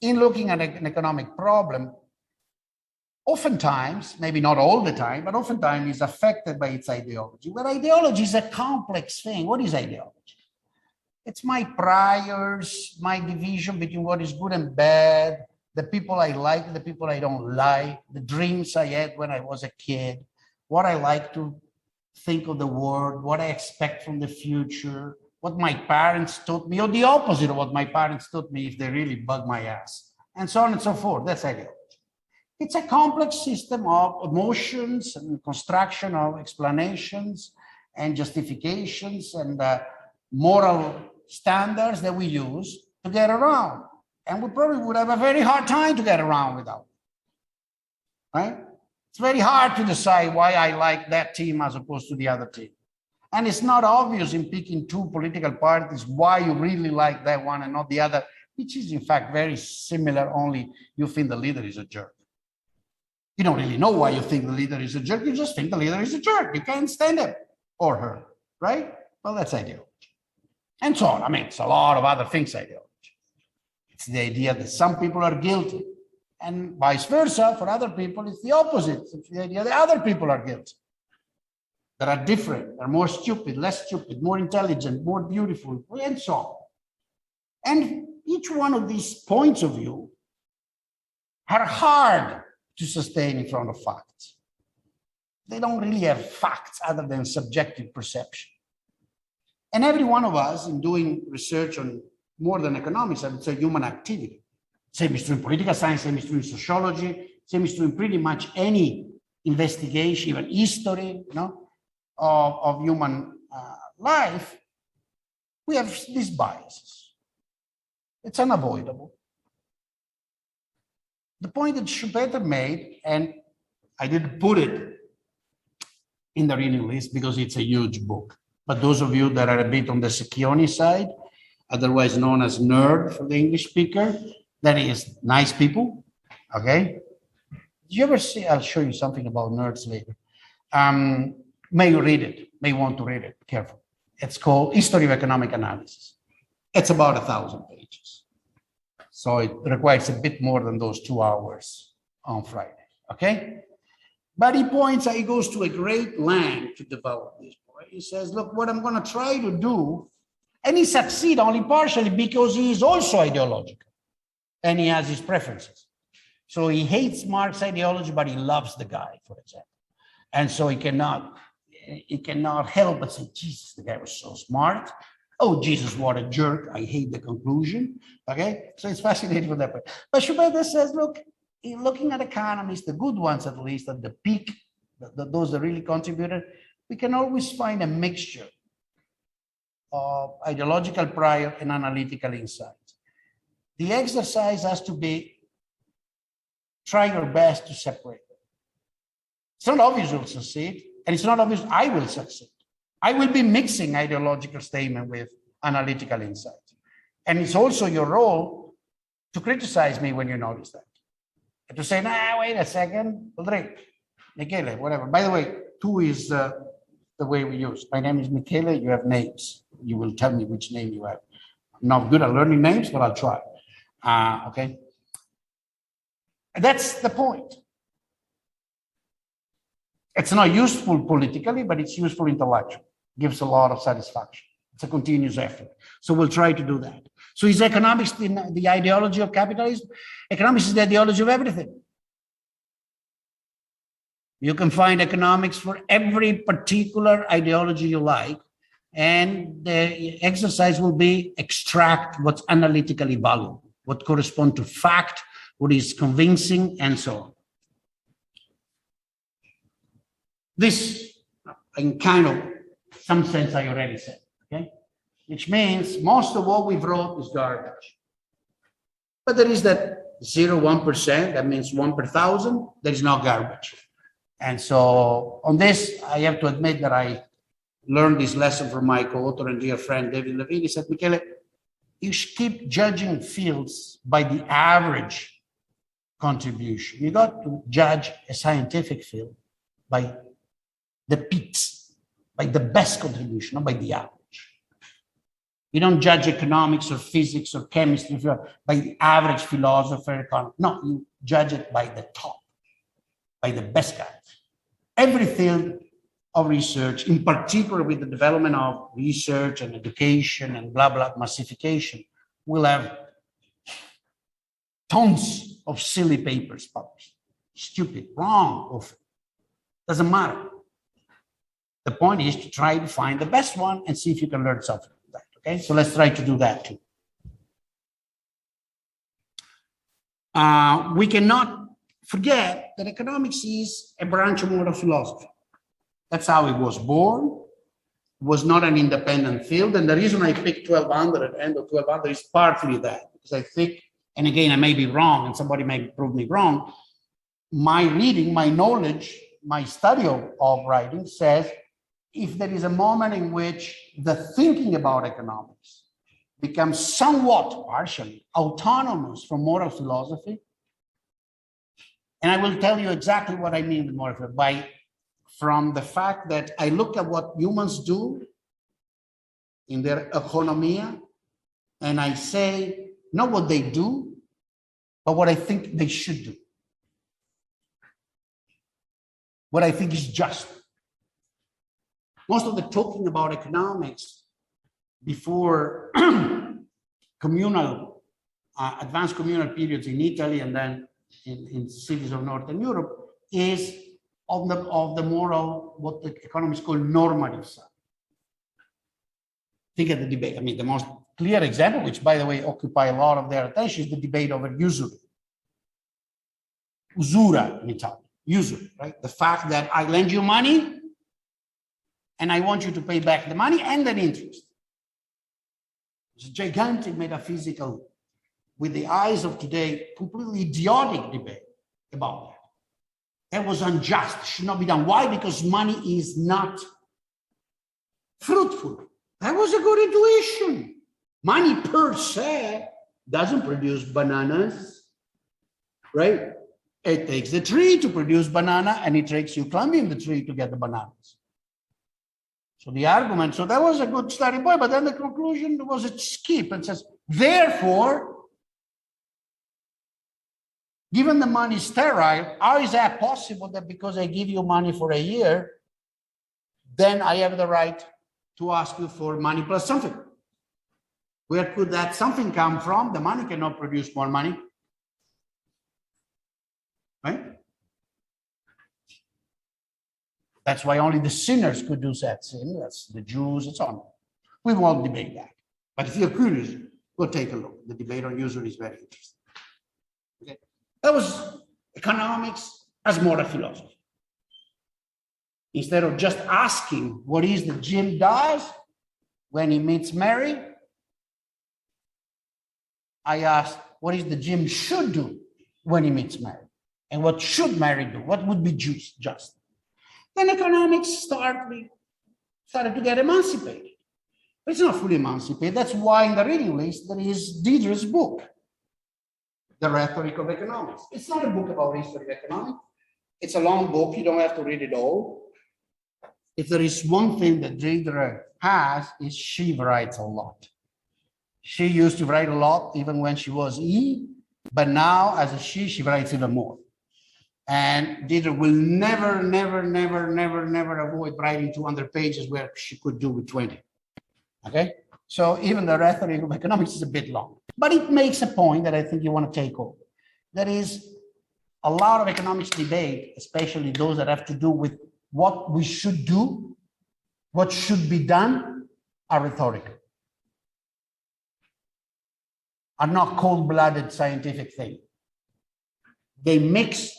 [SPEAKER 1] in looking at an economic problem, oftentimes, maybe not all the time, but oftentimes is affected by its ideology. But ideology is a complex thing. What is ideology? It's my priors, my division between what is good and bad, the people I like, the people I don't like, the dreams I had when I was a kid, what I like to think of the world, what I expect from the future, what my parents taught me, or the opposite of what my parents taught me if they really bug my ass, and so on and so forth. That's ideology. It's a complex system of emotions and construction of explanations and justifications and moral standards that we use to get around And we probably would have a very hard time to get around without it, right? It's very hard to decide why I like that team as opposed to the other team. And it's not obvious in picking two political parties why you really like that one and not the other, which is in fact very similar, only you think the leader is a jerk. You don't really know why you think the leader is a jerk, you just think the leader is a jerk. You can't stand him or her, right? Well, that's ideology. And so on. I mean, it's a lot of other things, ideology. It's the idea that some people are guilty, and vice versa. For other people, it's the opposite. It's the idea that other people are guilty. That are different, they're more stupid, less stupid, more intelligent, more beautiful, and so on. And each one of these points of view are hard to sustain in front of facts. They don't really have facts other than subjective perception. And every one of us, in doing research on more than economics, I would say human activity. Same is true in political science, same is true in sociology, same is true in pretty much any investigation, even history, of human life. We have these biases. It's unavoidable. The point that Schumpeter made, and I didn't put it in the reading list because it's a huge book, but those of you that are a bit on the Secchioni side, otherwise known as nerd for the English speaker, that is nice people, okay? Did you ever see, I'll show you something about nerds later. May you read it, may want to read it, careful. It's called History of Economic Analysis. It's about 1,000 pages. So it requires a bit more than those 2 hours on Friday, okay? But he goes to a great length to develop this point. He says, look, what I'm gonna try to do, and he succeeds only partially because he is also ideological and he has his preferences. So he hates Marx's ideology, but he loves the guy, for example. And so he cannot help but say, Jesus, the guy was so smart. Oh, Jesus, what a jerk. I hate the conclusion. Okay, so it's fascinating for that. But Schumpeter says, look, in looking at economists, the good ones at least, at the peak, those that really contributed, we can always find a mixture of ideological prior and analytical insight. The exercise has to be, try your best to separate them. It's not obvious you'll succeed, and it's not obvious I will succeed. I will be mixing ideological statement with analytical insight. And it's also your role to criticize me when you notice that. And to say, nah, wait a second, Michele, whatever. By the way, two is the way we use. My name is Michele, you have names. You will tell me which name you have. I'm not good at learning names, but I'll try. Okay. That's the point. It's not useful politically, but it's useful intellectually. Gives a lot of satisfaction. It's a continuous effort. So we'll try to do that. So is economics the ideology of capitalism? Economics is the ideology of everything. You can find economics for every particular ideology you like, and the exercise will be extract what's analytically valuable, what corresponds to fact, what is convincing, and so on. This, in kind of some sense, I already said, okay? Which means most of what we've wrote is garbage. But there is that 0.1%, that means 1 per 1,000, there is no garbage. And so on this, I have to admit that I learned this lesson from my co-author and dear friend, David Levine. He said, Michele, you should keep judging fields by the average contribution. You got to judge a scientific field by the peaks, by the best contribution, not by the average. You don't judge economics or physics or chemistry by the average philosopher. No, you judge it by the top, by the best guys. Every field of research, in particular with the development of research and education and blah, blah, massification, will have tons of silly papers published. Stupid, wrong, often. Doesn't matter. The point is to try to find the best one and see if you can learn something from that, okay? So let's try to do that too. We cannot forget that economics is a branch of moral philosophy. That's how it was born. It was not an independent field. And the reason I picked 1200, end of 1200, is partly that, because I think and again, I may be wrong and somebody may prove me wrong, my reading, my knowledge, my study of writing says if there is a moment in which the thinking about economics becomes somewhat partially autonomous from moral philosophy, and I will tell you exactly what I mean with moral philosophy from the fact that I look at what humans do in their economy, and I say, not what they do, but what I think they should do. What I think is just. Most of the talking about economics before communal, advanced communal periods in Italy and then in cities of Northern Europe is of the moral, what the economists call normative side. Think of the debate. I mean, the most clear example, which by the way occupy a lot of their attention, is the debate over usury. Usura in Italian, usury, right? The fact that I lend you money and I want you to pay back the money and an interest. It's a gigantic metaphysical, with the eyes of today, completely idiotic debate about that. That was unjust, should not be done. Why? Because money is not fruitful. That was a good intuition. Money per se doesn't produce bananas, right? It takes the tree to produce banana, and it takes you climbing the tree to get the bananas. So the argument, so that was a good starting point, but then the conclusion was a skip and says, therefore, given the money is sterile, how is that possible that because I give you money for a year, then I have the right to ask you for money plus something? Where could that something come from? The money cannot produce more money, right? That's why only the sinners could do that sin. That's the Jews and so on. We won't debate that. But if you're curious, go take a look. The debate on usury is very interesting. Okay. That was economics as moral philosophy. Instead of just asking what is the Jim does when he meets Mary, I asked what is the Jim should do when he meets Mary, and what should Mary do? What would be just? Then economics started to get emancipated. But it's not fully emancipated. That's why in the reading list there is Diderot's book, The Rhetoric of Economics. It's not a book about history of economics. It's a long book. You don't have to read it all. If there is one thing that Diderot has, is she writes a lot. She used to write a lot even when she was he, but now as a she writes even more. And Diderot will never avoid writing 200 pages where she could do with 20. Okay? So even the Rhetoric of Economics is a bit long. But it makes a point that I think you want to take home. That is, a lot of economics debate, especially those that have to do with what we should do, what should be done, are rhetorical. Are not cold-blooded scientific things. They mix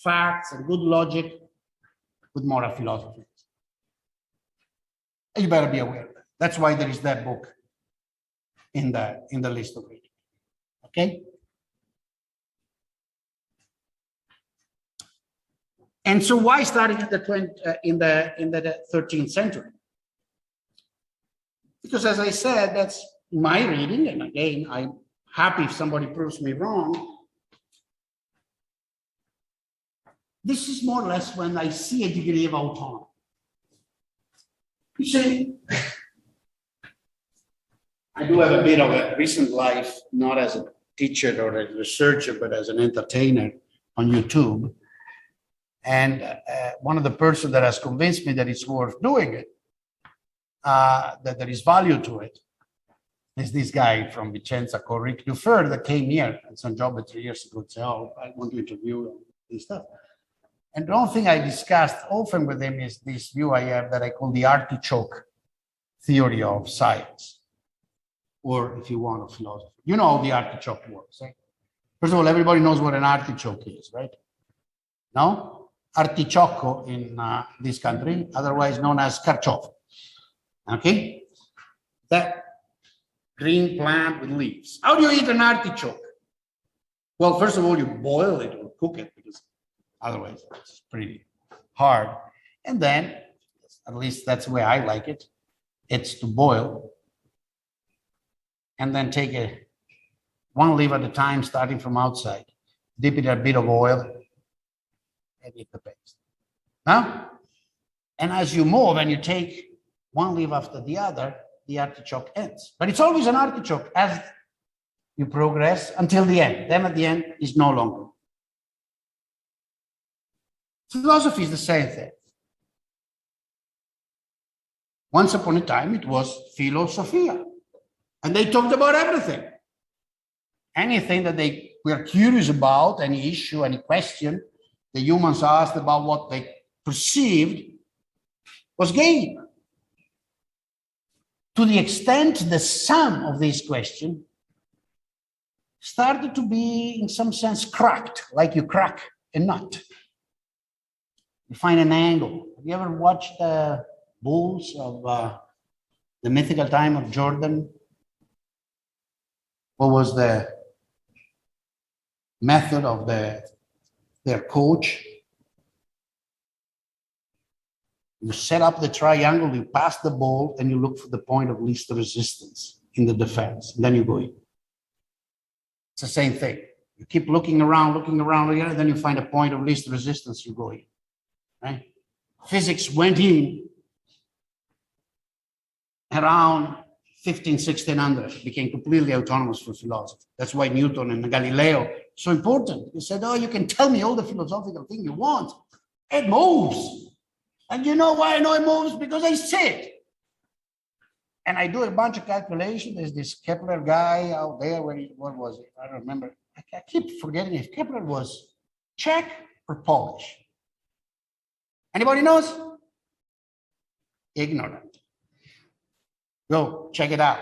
[SPEAKER 1] facts and good logic with moral philosophy. You better be aware of that. That's why there is that book in the list of reading. Okay? And so why starting in the 13th century? Because as I said, that's my reading, and again, I'm happy if somebody proves me wrong. This is more or less when I see a degree of autonomy. You see, I do have a bit of a recent life, not as a teacher or a researcher, but as an entertainer on YouTube. And one of the persons that has convinced me that it's worth doing it, that there is value to it, is this guy from Vicenza called Rick Dufer that came here at San Giobbe 3 years ago and said, oh, I want to interview this stuff. And the only thing I discussed often with him is this view I have that I call the Artichoke theory of science, or if you want, of philosophy. You know how the artichoke works, right? First of all, everybody knows what an artichoke is, right? No? Artichoke in this country, otherwise known as carciofo. Okay? That green plant with leaves. How do you eat an artichoke? Well, first of all, you boil it or cook it because otherwise it's pretty hard. And then, at least that's the way I like it, it's to boil and then take one leaf at a time, starting from outside, dip it in a bit of oil and eat the paste. Huh? And as you move and you take one leaf after the other, the artichoke ends. But it's always an artichoke as you progress until the end. Then at the end is no longer. Philosophy is the same thing. Once upon a time, it was philosophia. And they talked about everything. Anything that they were curious about, any issue, any question, the humans asked about what they perceived was game. To the extent the sum of these questions started to be, in some sense, cracked, like you crack a nut. You find an angle. Have you ever watched the bulls of the mythical time of Jordan? What was the method of their coach? You set up the triangle, you pass the ball, and you look for the point of least resistance in the defense. And then you go in. It's the same thing. You keep looking around, and then you find a point of least resistance, you go in. Right? Physics went in around 1600, it became completely autonomous for philosophy. That's why Newton and Galileo so important. He said, oh, you can tell me all the philosophical thing you want. It moves. And you know why I know it moves? Because I sit. And I do a bunch of calculations. There's this Kepler guy out there. What was it? I don't remember. I keep forgetting if Kepler was Czech or Polish. Anybody knows? Ignorant. Go check it out.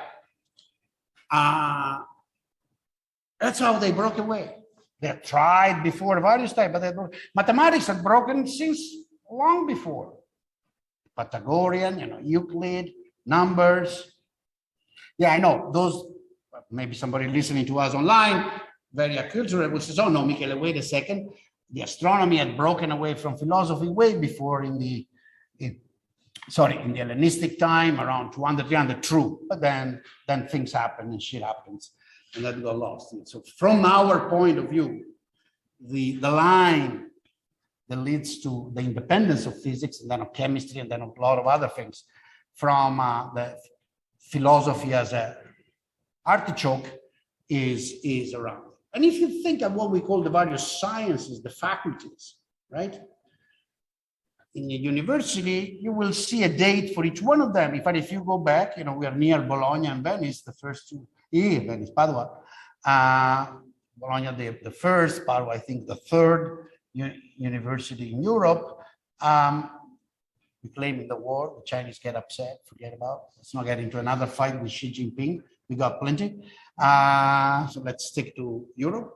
[SPEAKER 1] That's how they broke away. They tried before various times, but mathematics had broken since long before. Pythagorean, Euclid, numbers. Yeah, I know those. Maybe somebody listening to us online, very acculturated, will say, "Oh no, Michele, wait a second. The astronomy had broken away from philosophy way before in the Hellenistic time, around 200, 300, true. But then things happen and shit happens, and that got lost. And so from our point of view, the line that leads to the independence of physics and then of chemistry and then of a lot of other things from the philosophy as a artichoke is around. And if you think of what we call the various sciences, the faculties, right? In the university, you will see a date for each one of them. In fact, if you go back, we are near Bologna and Venice, the first two, Venice, Padua. Bologna, the first, Padua, I think the third university in Europe. We claim in the war, the Chinese get upset, forget about it. Let's not get into another fight with Xi Jinping. We got plenty. So let's stick to Europe.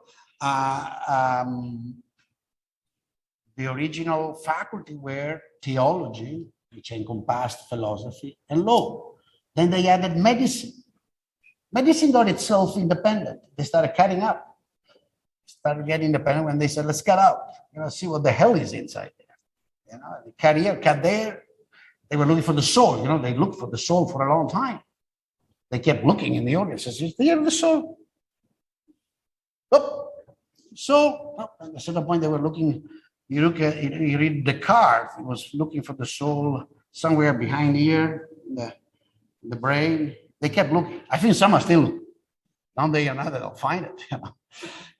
[SPEAKER 1] The original faculty were theology, which encompassed philosophy, and law. Then they added medicine. Medicine got itself independent. They started cutting up. Started getting independent when they said, let's cut out, see what the hell is inside there. They cut here, cut there. They were looking for the soul. They looked for the soul for a long time. They kept looking in the audience. Is there the soul? Oh, so at a certain point they were looking. You read Descartes. He was looking for the soul somewhere behind here, the brain. They kept looking. I think some are still one day or another they'll find it.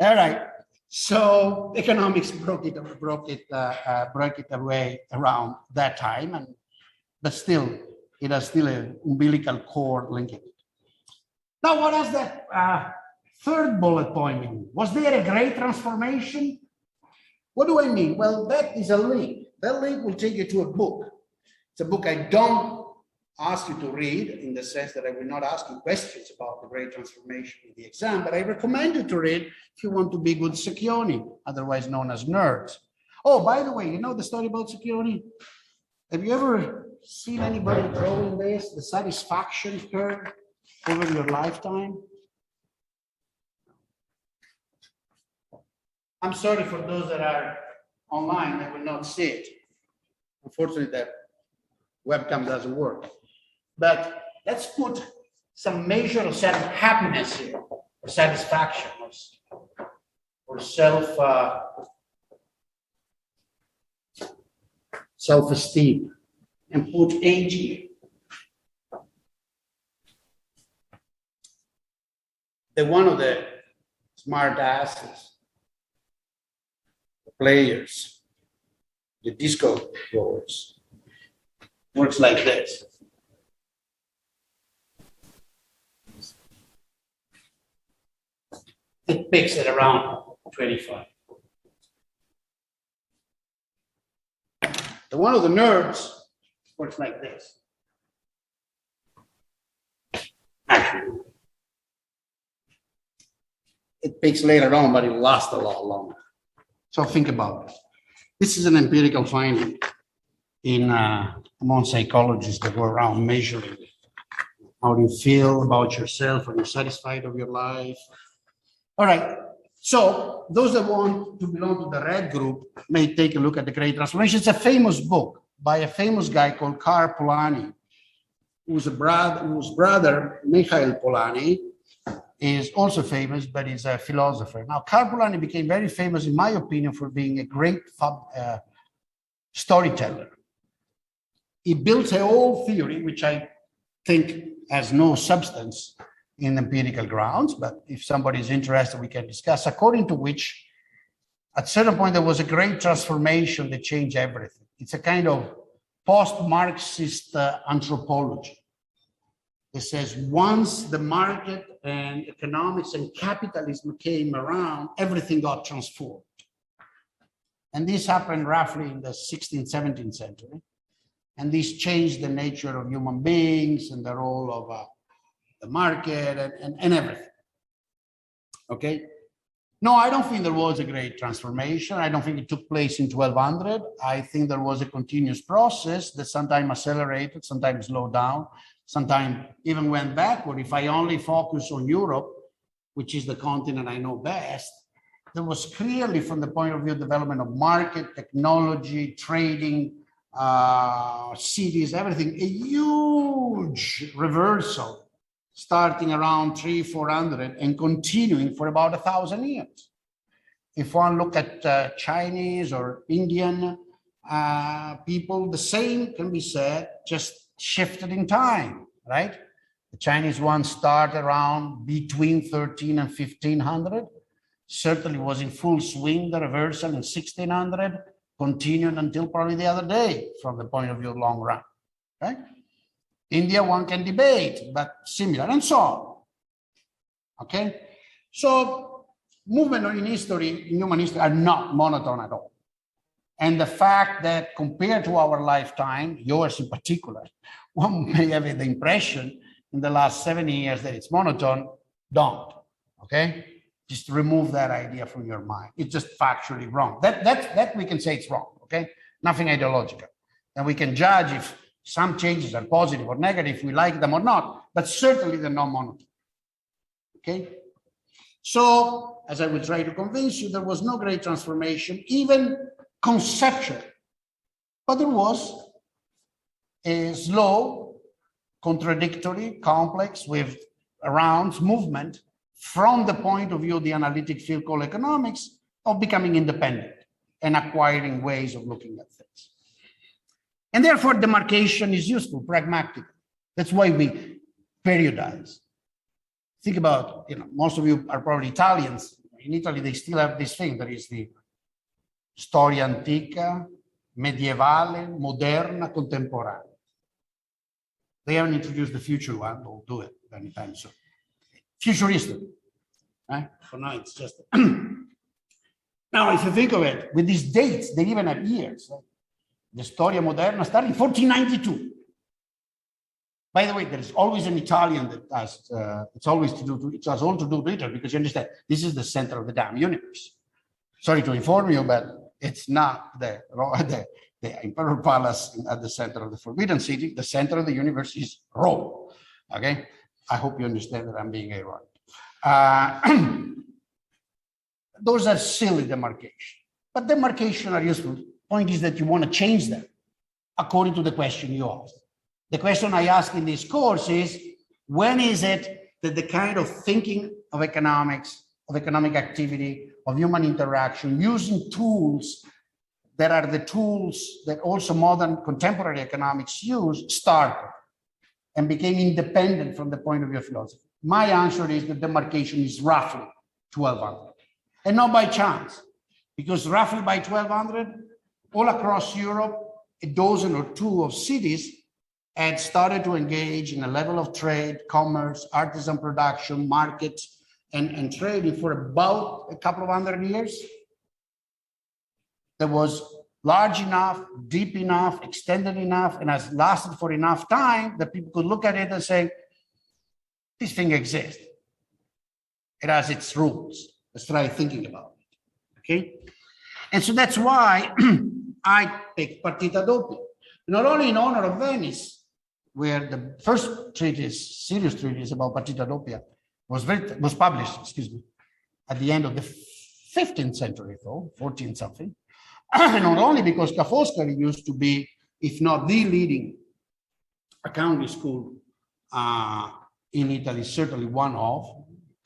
[SPEAKER 1] All right. So economics broke it away around that time, but still, it has still an umbilical cord linking it. Now, what does that third bullet point mean? Was there a great transformation? What do I mean? Well, that is a link. That link will take you to a book. It's a book I don't ask you to read in the sense that I will not ask you questions about the great transformation in the exam, but I recommend you to read if you want to be good Secchioni, otherwise known as nerds. Oh, by the way, you know the story about Secchioni? Have you ever seen anybody drawing this, the satisfaction curve over your lifetime? I'm sorry for those that are online that will not see it. Unfortunately, the webcam doesn't work. But let's put some measure of happiness here, or satisfaction, or self-esteem, and put age here. One of the smart asses, the players, the disco boards, works like this. It peaks at around 25. One of the nerds works like this. Actually, it peaks later on, but it lasts a lot longer. So think about it. This is an empirical finding among psychologists that go around measuring how you feel about yourself, are you satisfied of your life? All right, so those that want to belong to the red group may take a look at The Great Transformation. It's a famous book by a famous guy called Karl Polanyi, whose brother, Mikhail Polanyi, is also famous, but he's a philosopher. Now, Karl Polanyi became very famous, in my opinion, for being a great storyteller. He built a whole theory, which I think has no substance in empirical grounds, but if somebody is interested, we can discuss, according to which at a certain point there was a great transformation that changed everything. It's a kind of post-Marxist anthropology. It says once the market and economics and capitalism came around, everything got transformed. And this happened roughly in the 16th, 17th century. And this changed the nature of human beings and the role of the market and everything. Okay? No, I don't think there was a great transformation. I don't think it took place in 1200. I think there was a continuous process that sometimes accelerated, sometimes slowed down, sometimes even went backward. If I only focus on Europe, which is the continent I know best, there was clearly, from the point of view of development of market, technology, trading, cities, everything, a huge reversal starting around 300-400 and continuing for about 1,000 years. If one look at Chinese or Indian people, the same can be said, just shifted in time, right? The Chinese ones start around between 13 and 1500. Certainly was in full swing, the reversal in 1600, continued until probably the other day from the point of view of long run, right? India, one can debate, but similar, and so on. Okay? So movement in history, in human history, are not monotone at all. And the fact that compared to our lifetime, yours in particular, one may have the impression in the last 70 years that it's monotone, don't, okay? Just remove that idea from your mind. It's just factually wrong. That we can say it's wrong, okay? Nothing ideological. And we can judge if some changes are positive or negative, if we like them or not, but certainly they're not monotone, okay? So, as I will try to convince you, there was no great transformation, even conceptual, but there was a slow, contradictory, complex, with around movement from the point of view of the analytic field called economics of becoming independent and acquiring ways of looking at things. And therefore, demarcation is useful, pragmatic. That's why we periodize. Think about, most of you are probably Italians. In Italy, they still have this thing. There is the storia antica, medievale, moderna, contemporanea. They haven't introduced the future one. We'll do it anytime soon. Future history. Right? For now, it's just. Now, if you think of it, with these dates, they even have years. Right? The storia moderna started in 1492. By the way, there is always an Italian that has, it has all to do with Italy, because you understand, this is the center of the damn universe. Sorry to inform you, but it's not the Imperial Palace at the center of the Forbidden City. The center of the universe is Rome. Okay? I hope you understand that I'm being ironic. those are silly demarcation, but demarcation are useful. Point is that you want to change them according to the question you ask. The question I ask in this course is, when is it that the kind of thinking of economics, of economic activity, of human interaction, using tools that are the tools that also modern contemporary economics use, started and became independent from the point of view of philosophy? My answer is that demarcation is roughly 1200, and not by chance, because roughly by 1200, all across Europe, a dozen or two of cities had started to engage in a level of trade, commerce, artisan production, market, and trading for about a couple of 100 years. That was large enough, deep enough, extended enough, and has lasted for enough time that people could look at it and say, this thing exists. It has its rules. Let's try thinking about it, okay? And so that's why I picked partita doppia, not only in honor of Venice, where the first treatise, serious treatise about partita doppia was published, at the end of the 15th century, though, 14 something. Not only because Foscari used to be, if not the leading accounting school in Italy, certainly one of.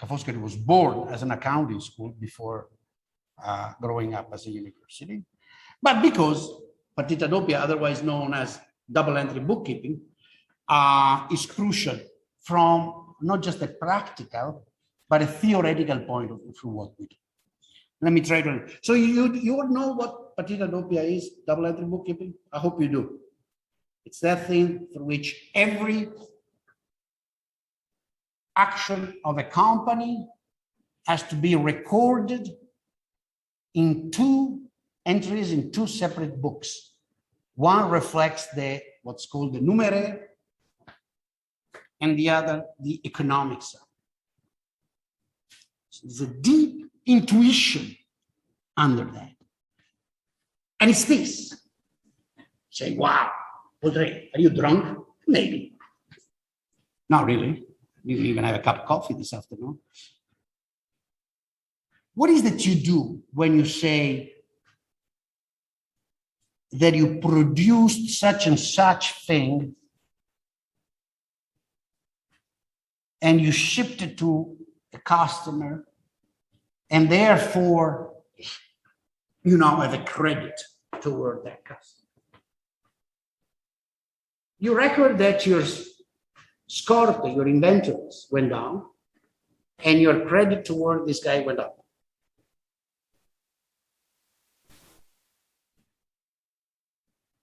[SPEAKER 1] Foscari was born as an accounting school before growing up as a university, but because partita doppia, otherwise known as double entry bookkeeping, is crucial from not just a practical, but a theoretical point of view for what we do. Let me try to. So you would know what partita doppia is, double entry bookkeeping? I hope you do. It's that thing for which every action of a company has to be recorded in two entries in two separate books. One reflects what's called the numere, and the other the economic side. So there's a deep intuition under that. And it's this. Say, wow, Ottobre, are you drunk? Maybe. Not really. You can even have a cup of coffee this afternoon. What is that you do when you say that you produced such and such thing and you shipped it to a customer, and therefore you now have a credit toward that customer? You record that your scorte, your inventories went down, and your credit toward this guy went up.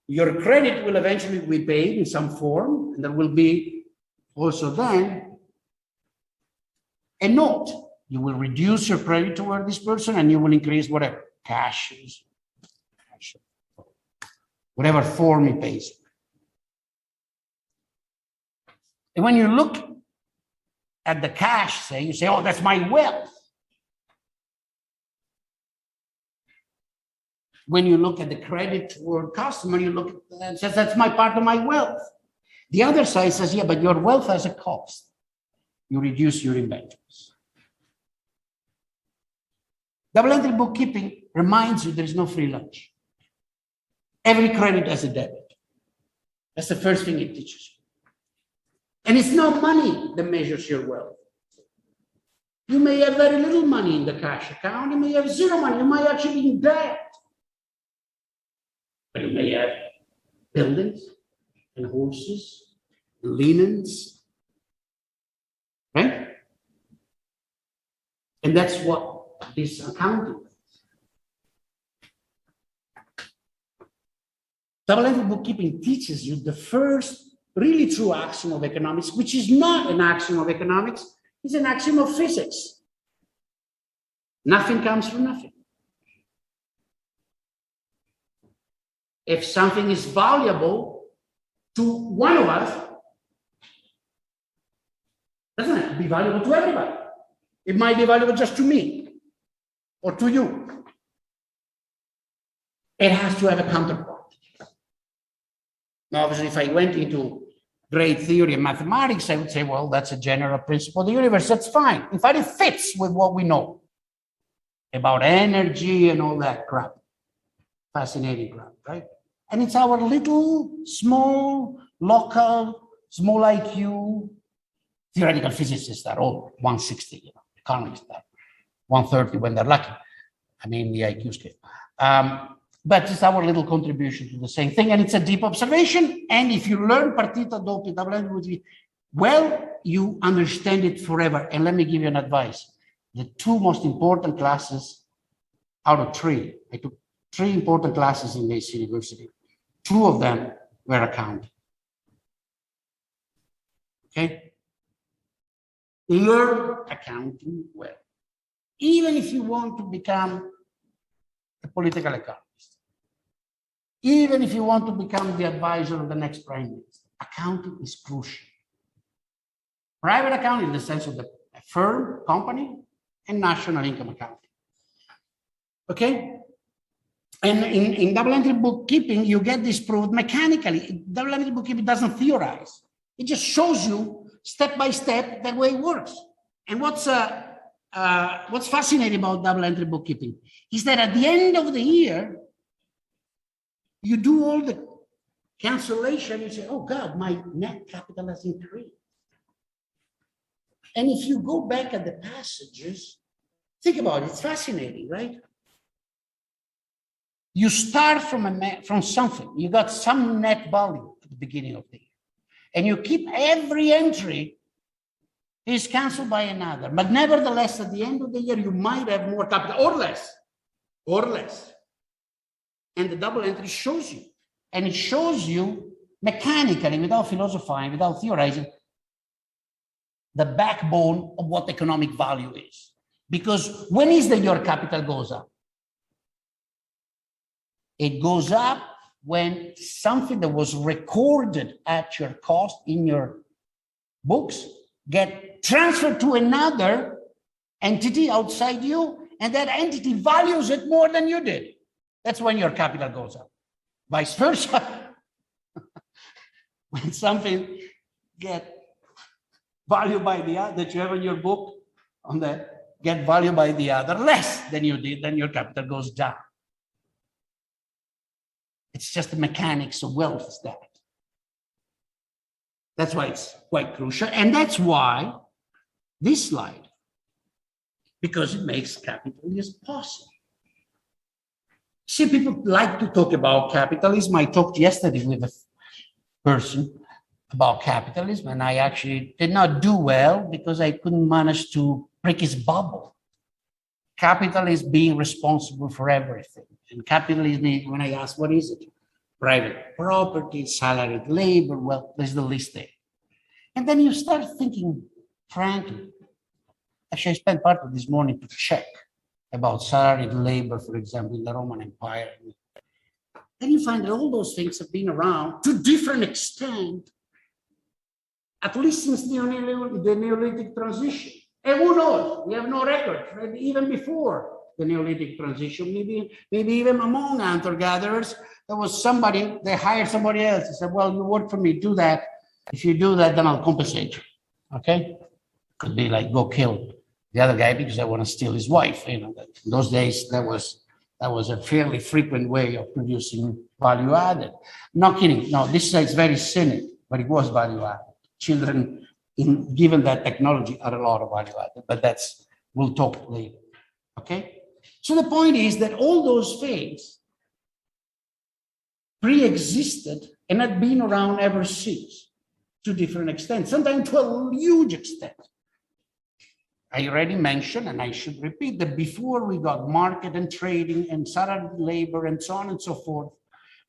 [SPEAKER 1] Your credit will eventually be paid in some form, and there will be also then a note. You will reduce your credit toward this person, and you will increase whatever, cash, whatever form he pays. And when you look at the cash, say, you say, oh, that's my wealth. When you look at the credit toward customer, you look at that and says, that's my part of my wealth. The other side says, yeah, but your wealth has a cost. You reduce your inventories. Double entry bookkeeping reminds you there is no free lunch. Every credit has a debit. That's the first thing it teaches you. And it's not money that measures your wealth. You may have very little money in the cash account. You may have zero money. You might actually be in debt. But you may have buildings and horses, and linens, right? And that's what this accounting is. Double entry bookkeeping teaches you the first really true axiom of economics, which is not an axiom of economics, it's an axiom of physics. Nothing comes from nothing. If something is valuable to one of us, doesn't have to be valuable to everybody. It might be valuable just to me or to you. It has to have a counterpart. Now, obviously, if I went into great theory and mathematics, I would say, well, that's a general principle of the universe. That's fine. In fact, it fits with what we know. about energy and all that crap. Fascinating crap, right? And it's our little, small, local, small IQ theoretical physicists are all 160, economists are 130 when they're lucky. I mean, the IQ scale. But it's our little contribution to the same thing, and it's a deep observation. And if you learn partita, doppia, double-entry, well, you understand it forever. And let me give you an advice. The two most important classes out of three, I took 3 important classes in this university. 2 of them were accounting. Okay? Learn accounting well. Even if you want to become a political economist, even if you want to become the advisor of the next prime minister, accounting is crucial. Private accounting in the sense of the firm, company, and national income accounting. Okay? And in double-entry bookkeeping, you get this proved mechanically. Double-entry bookkeeping doesn't theorize. It just shows you step by step the way it works. And what's fascinating about double-entry bookkeeping is that at the end of the year, you do all the cancellation, you say, oh God, my net capital has increased. And if you go back at the passages, think about it, it's fascinating, right? You start from something, you got some net value at the beginning of the year, and you keep every entry is canceled by another. But nevertheless, at the end of the year, you might have more capital or less. And the double entry shows you, and it shows you mechanically, without philosophizing, without theorizing, the backbone of what economic value is. Because when is that your capital goes up? It goes up when something that was recorded at your cost in your books get transferred to another entity outside you, and that entity values it more than you did. That's when your capital goes up. Vice versa. When something get valued by the other that you have in your book, on the get valued by the other less than you did, then your capital goes down. It's just the mechanics of wealth is that. That's why it's quite crucial. And that's why this slide, because it makes capitalism possible. See, people like to talk about capitalism. I talked yesterday with a person about capitalism, and I actually did not do well because I couldn't manage to break his bubble. Capitalism being responsible for everything. And capitalism, when I asked, what is it? Private property, salaried labor, well, there's the list there. And then you start thinking, frankly, actually I spent part of this morning to check about salaried labor, for example, in the Roman Empire. Then you find that all those things have been around to different extent, at least since the Neolithic transition. And who knows? We have no record, maybe even before the Neolithic transition, maybe even among hunter-gatherers, there was somebody, they hired somebody else. They said, well, you work for me, do that. If you do that, then I'll compensate you, okay? Could be like, go kill the other guy because I want to steal his wife. You know, in those days, that was a fairly frequent way of producing value added. Not kidding. No, this is very cynic, but it was value added. Children, given that technology, are a lot of value added, but we'll talk later. Okay. So the point is that all those things pre-existed and had been around ever since to different extents, sometimes to a huge extent. I already mentioned, and I should repeat, that before we got market and trading and salaried labor and so on and so forth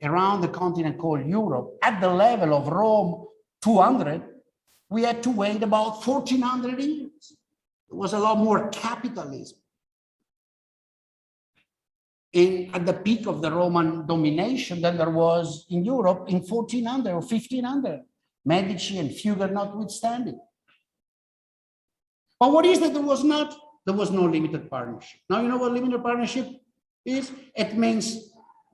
[SPEAKER 1] around the continent called Europe, at the level of Rome 200, we had to wait about 1400 years. There was a lot more capitalism. At the peak of the Roman domination than there was in Europe in 1400 or 1500, Medici and Fugger notwithstanding. But what is that there was not? There was no limited partnership. Now, you know what limited partnership is? It means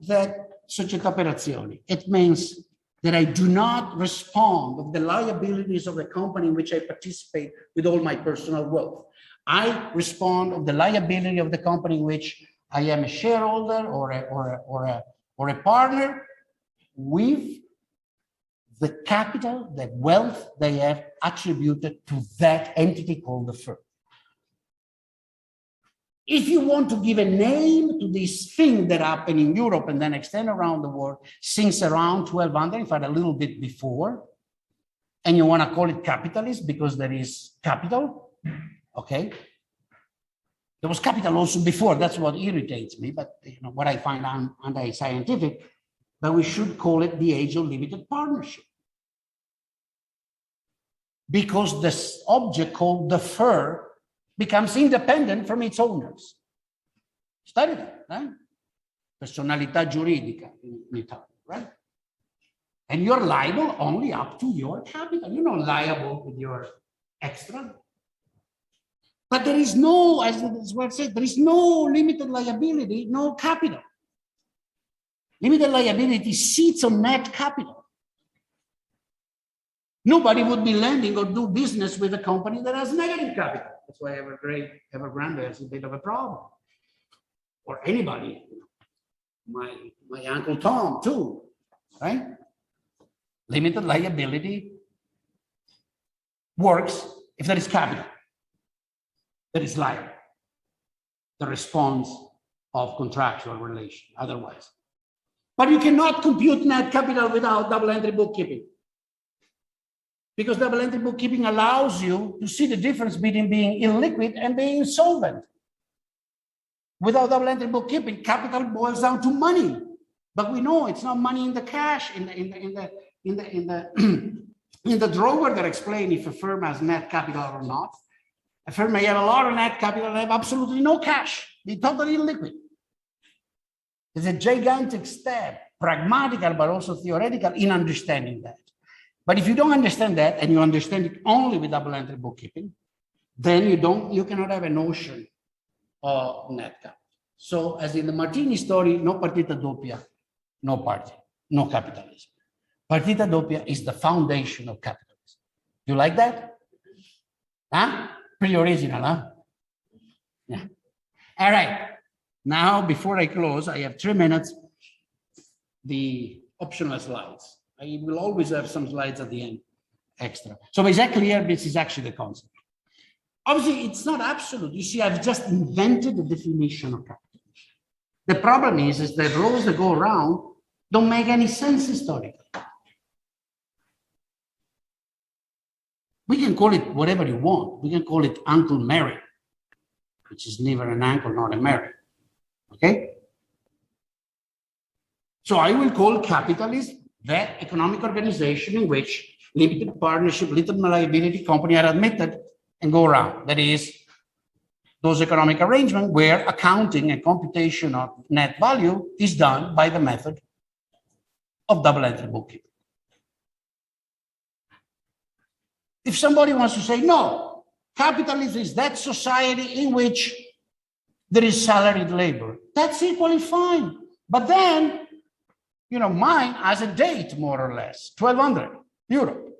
[SPEAKER 1] that società per azioni. It means that I do not respond of the liabilities of the company in which I participate with all my personal wealth. I respond of the liability of the company in which I am a shareholder or a partner with the capital, the wealth they have attributed to that entity called the firm. If you want to give a name to this thing that happened in Europe and then extend around the world since around 1200, in fact, a little bit before, and you want to call it capitalism because there is capital, okay? There was capital also before, that's what irritates me, but what I find anti-scientific, but we should call it the age of limited partnership. Because this object called the fur becomes independent from its owners. Study that, right? Personalità giuridica in Italian, right? And you're liable only up to your capital. You're not liable with your extra. But there is no, as what said, there is no limited liability, no capital. Limited liability sits on net capital. Nobody would be lending or do business with a company that has negative capital. That's why Evergrande has a bit of a problem. Or anybody, my Uncle Tom too, right? Limited liability works if there is capital. That is liable. The response of contractual relation, otherwise. But you cannot compute net capital without double entry bookkeeping. Because double entry bookkeeping allows you to see the difference between being illiquid and being insolvent. Without double entry bookkeeping, capital boils down to money. But we know it's not money in the cash, in the drawer that explain if a firm has net capital or not. A firm may have a lot of net capital and have absolutely no cash, be totally illiquid. It's a gigantic step, pragmatical, but also theoretical in understanding that. But if you don't understand that and you understand it only with double entry bookkeeping, then you cannot have a notion of net capital. So as in the Martini story, no partita doppia, no party, no capitalism. Partita doppia is the foundation of capitalism. You like that? Huh? Pretty original, huh? Yeah. All right. Now, before I close, I have 3 minutes. The optional slides. I will always have some slides at the end, extra. So is that clear? This is actually the concept. Obviously, it's not absolute. You see, I've just invented the definition of capitalism. The problem is that rules that go around don't make any sense historically. We can call it whatever you want. We can call it Uncle Mary, which is neither an uncle nor a Mary. Okay? So I will call capitalism that economic organization in which limited partnership, limited liability company are admitted and go around. That is, those economic arrangements where accounting and computation of net value is done by the method of double entry bookkeeping. If somebody wants to say, no, capitalism is that society in which there is salaried labor, that's equally fine. But then, mine has a date, more or less, 1200, Europe.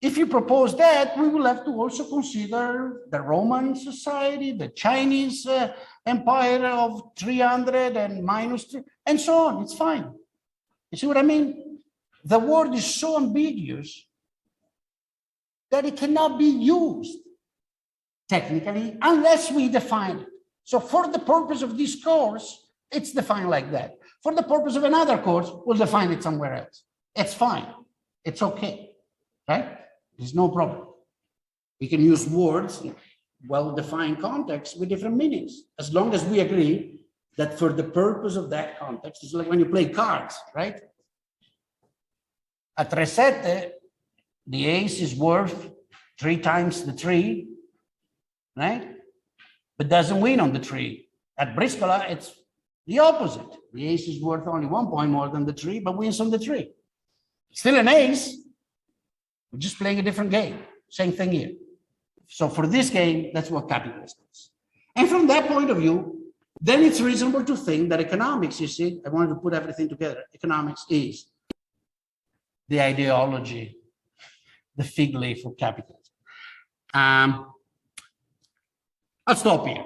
[SPEAKER 1] If you propose that, we will have to also consider the Roman society, the Chinese empire of 300 and minus 3, and so on. It's fine. You see what I mean? The word is so ambiguous that it cannot be used technically unless we define it. So for the purpose of this course, it's defined like that. For the purpose of another course, we'll define it somewhere else. It's fine. It's okay, right? There's no problem. We can use words in well-defined contexts with different meanings, as long as we agree that for the purpose of that context, it's like when you play cards, right? At sette, the ace is worth 3 times the 3, right? But doesn't win on the 3. At briscola, it's the opposite. The ace is worth only 1 point more than the 3, but wins on the 3. Still an ace. We're just playing a different game. Same thing here. So for this game, that's what capitalism is. And from that point of view, then it's reasonable to think that economics, you see, I wanted to put everything together. Economics is the ideology, the fig leaf of capitalism. I'll stop here.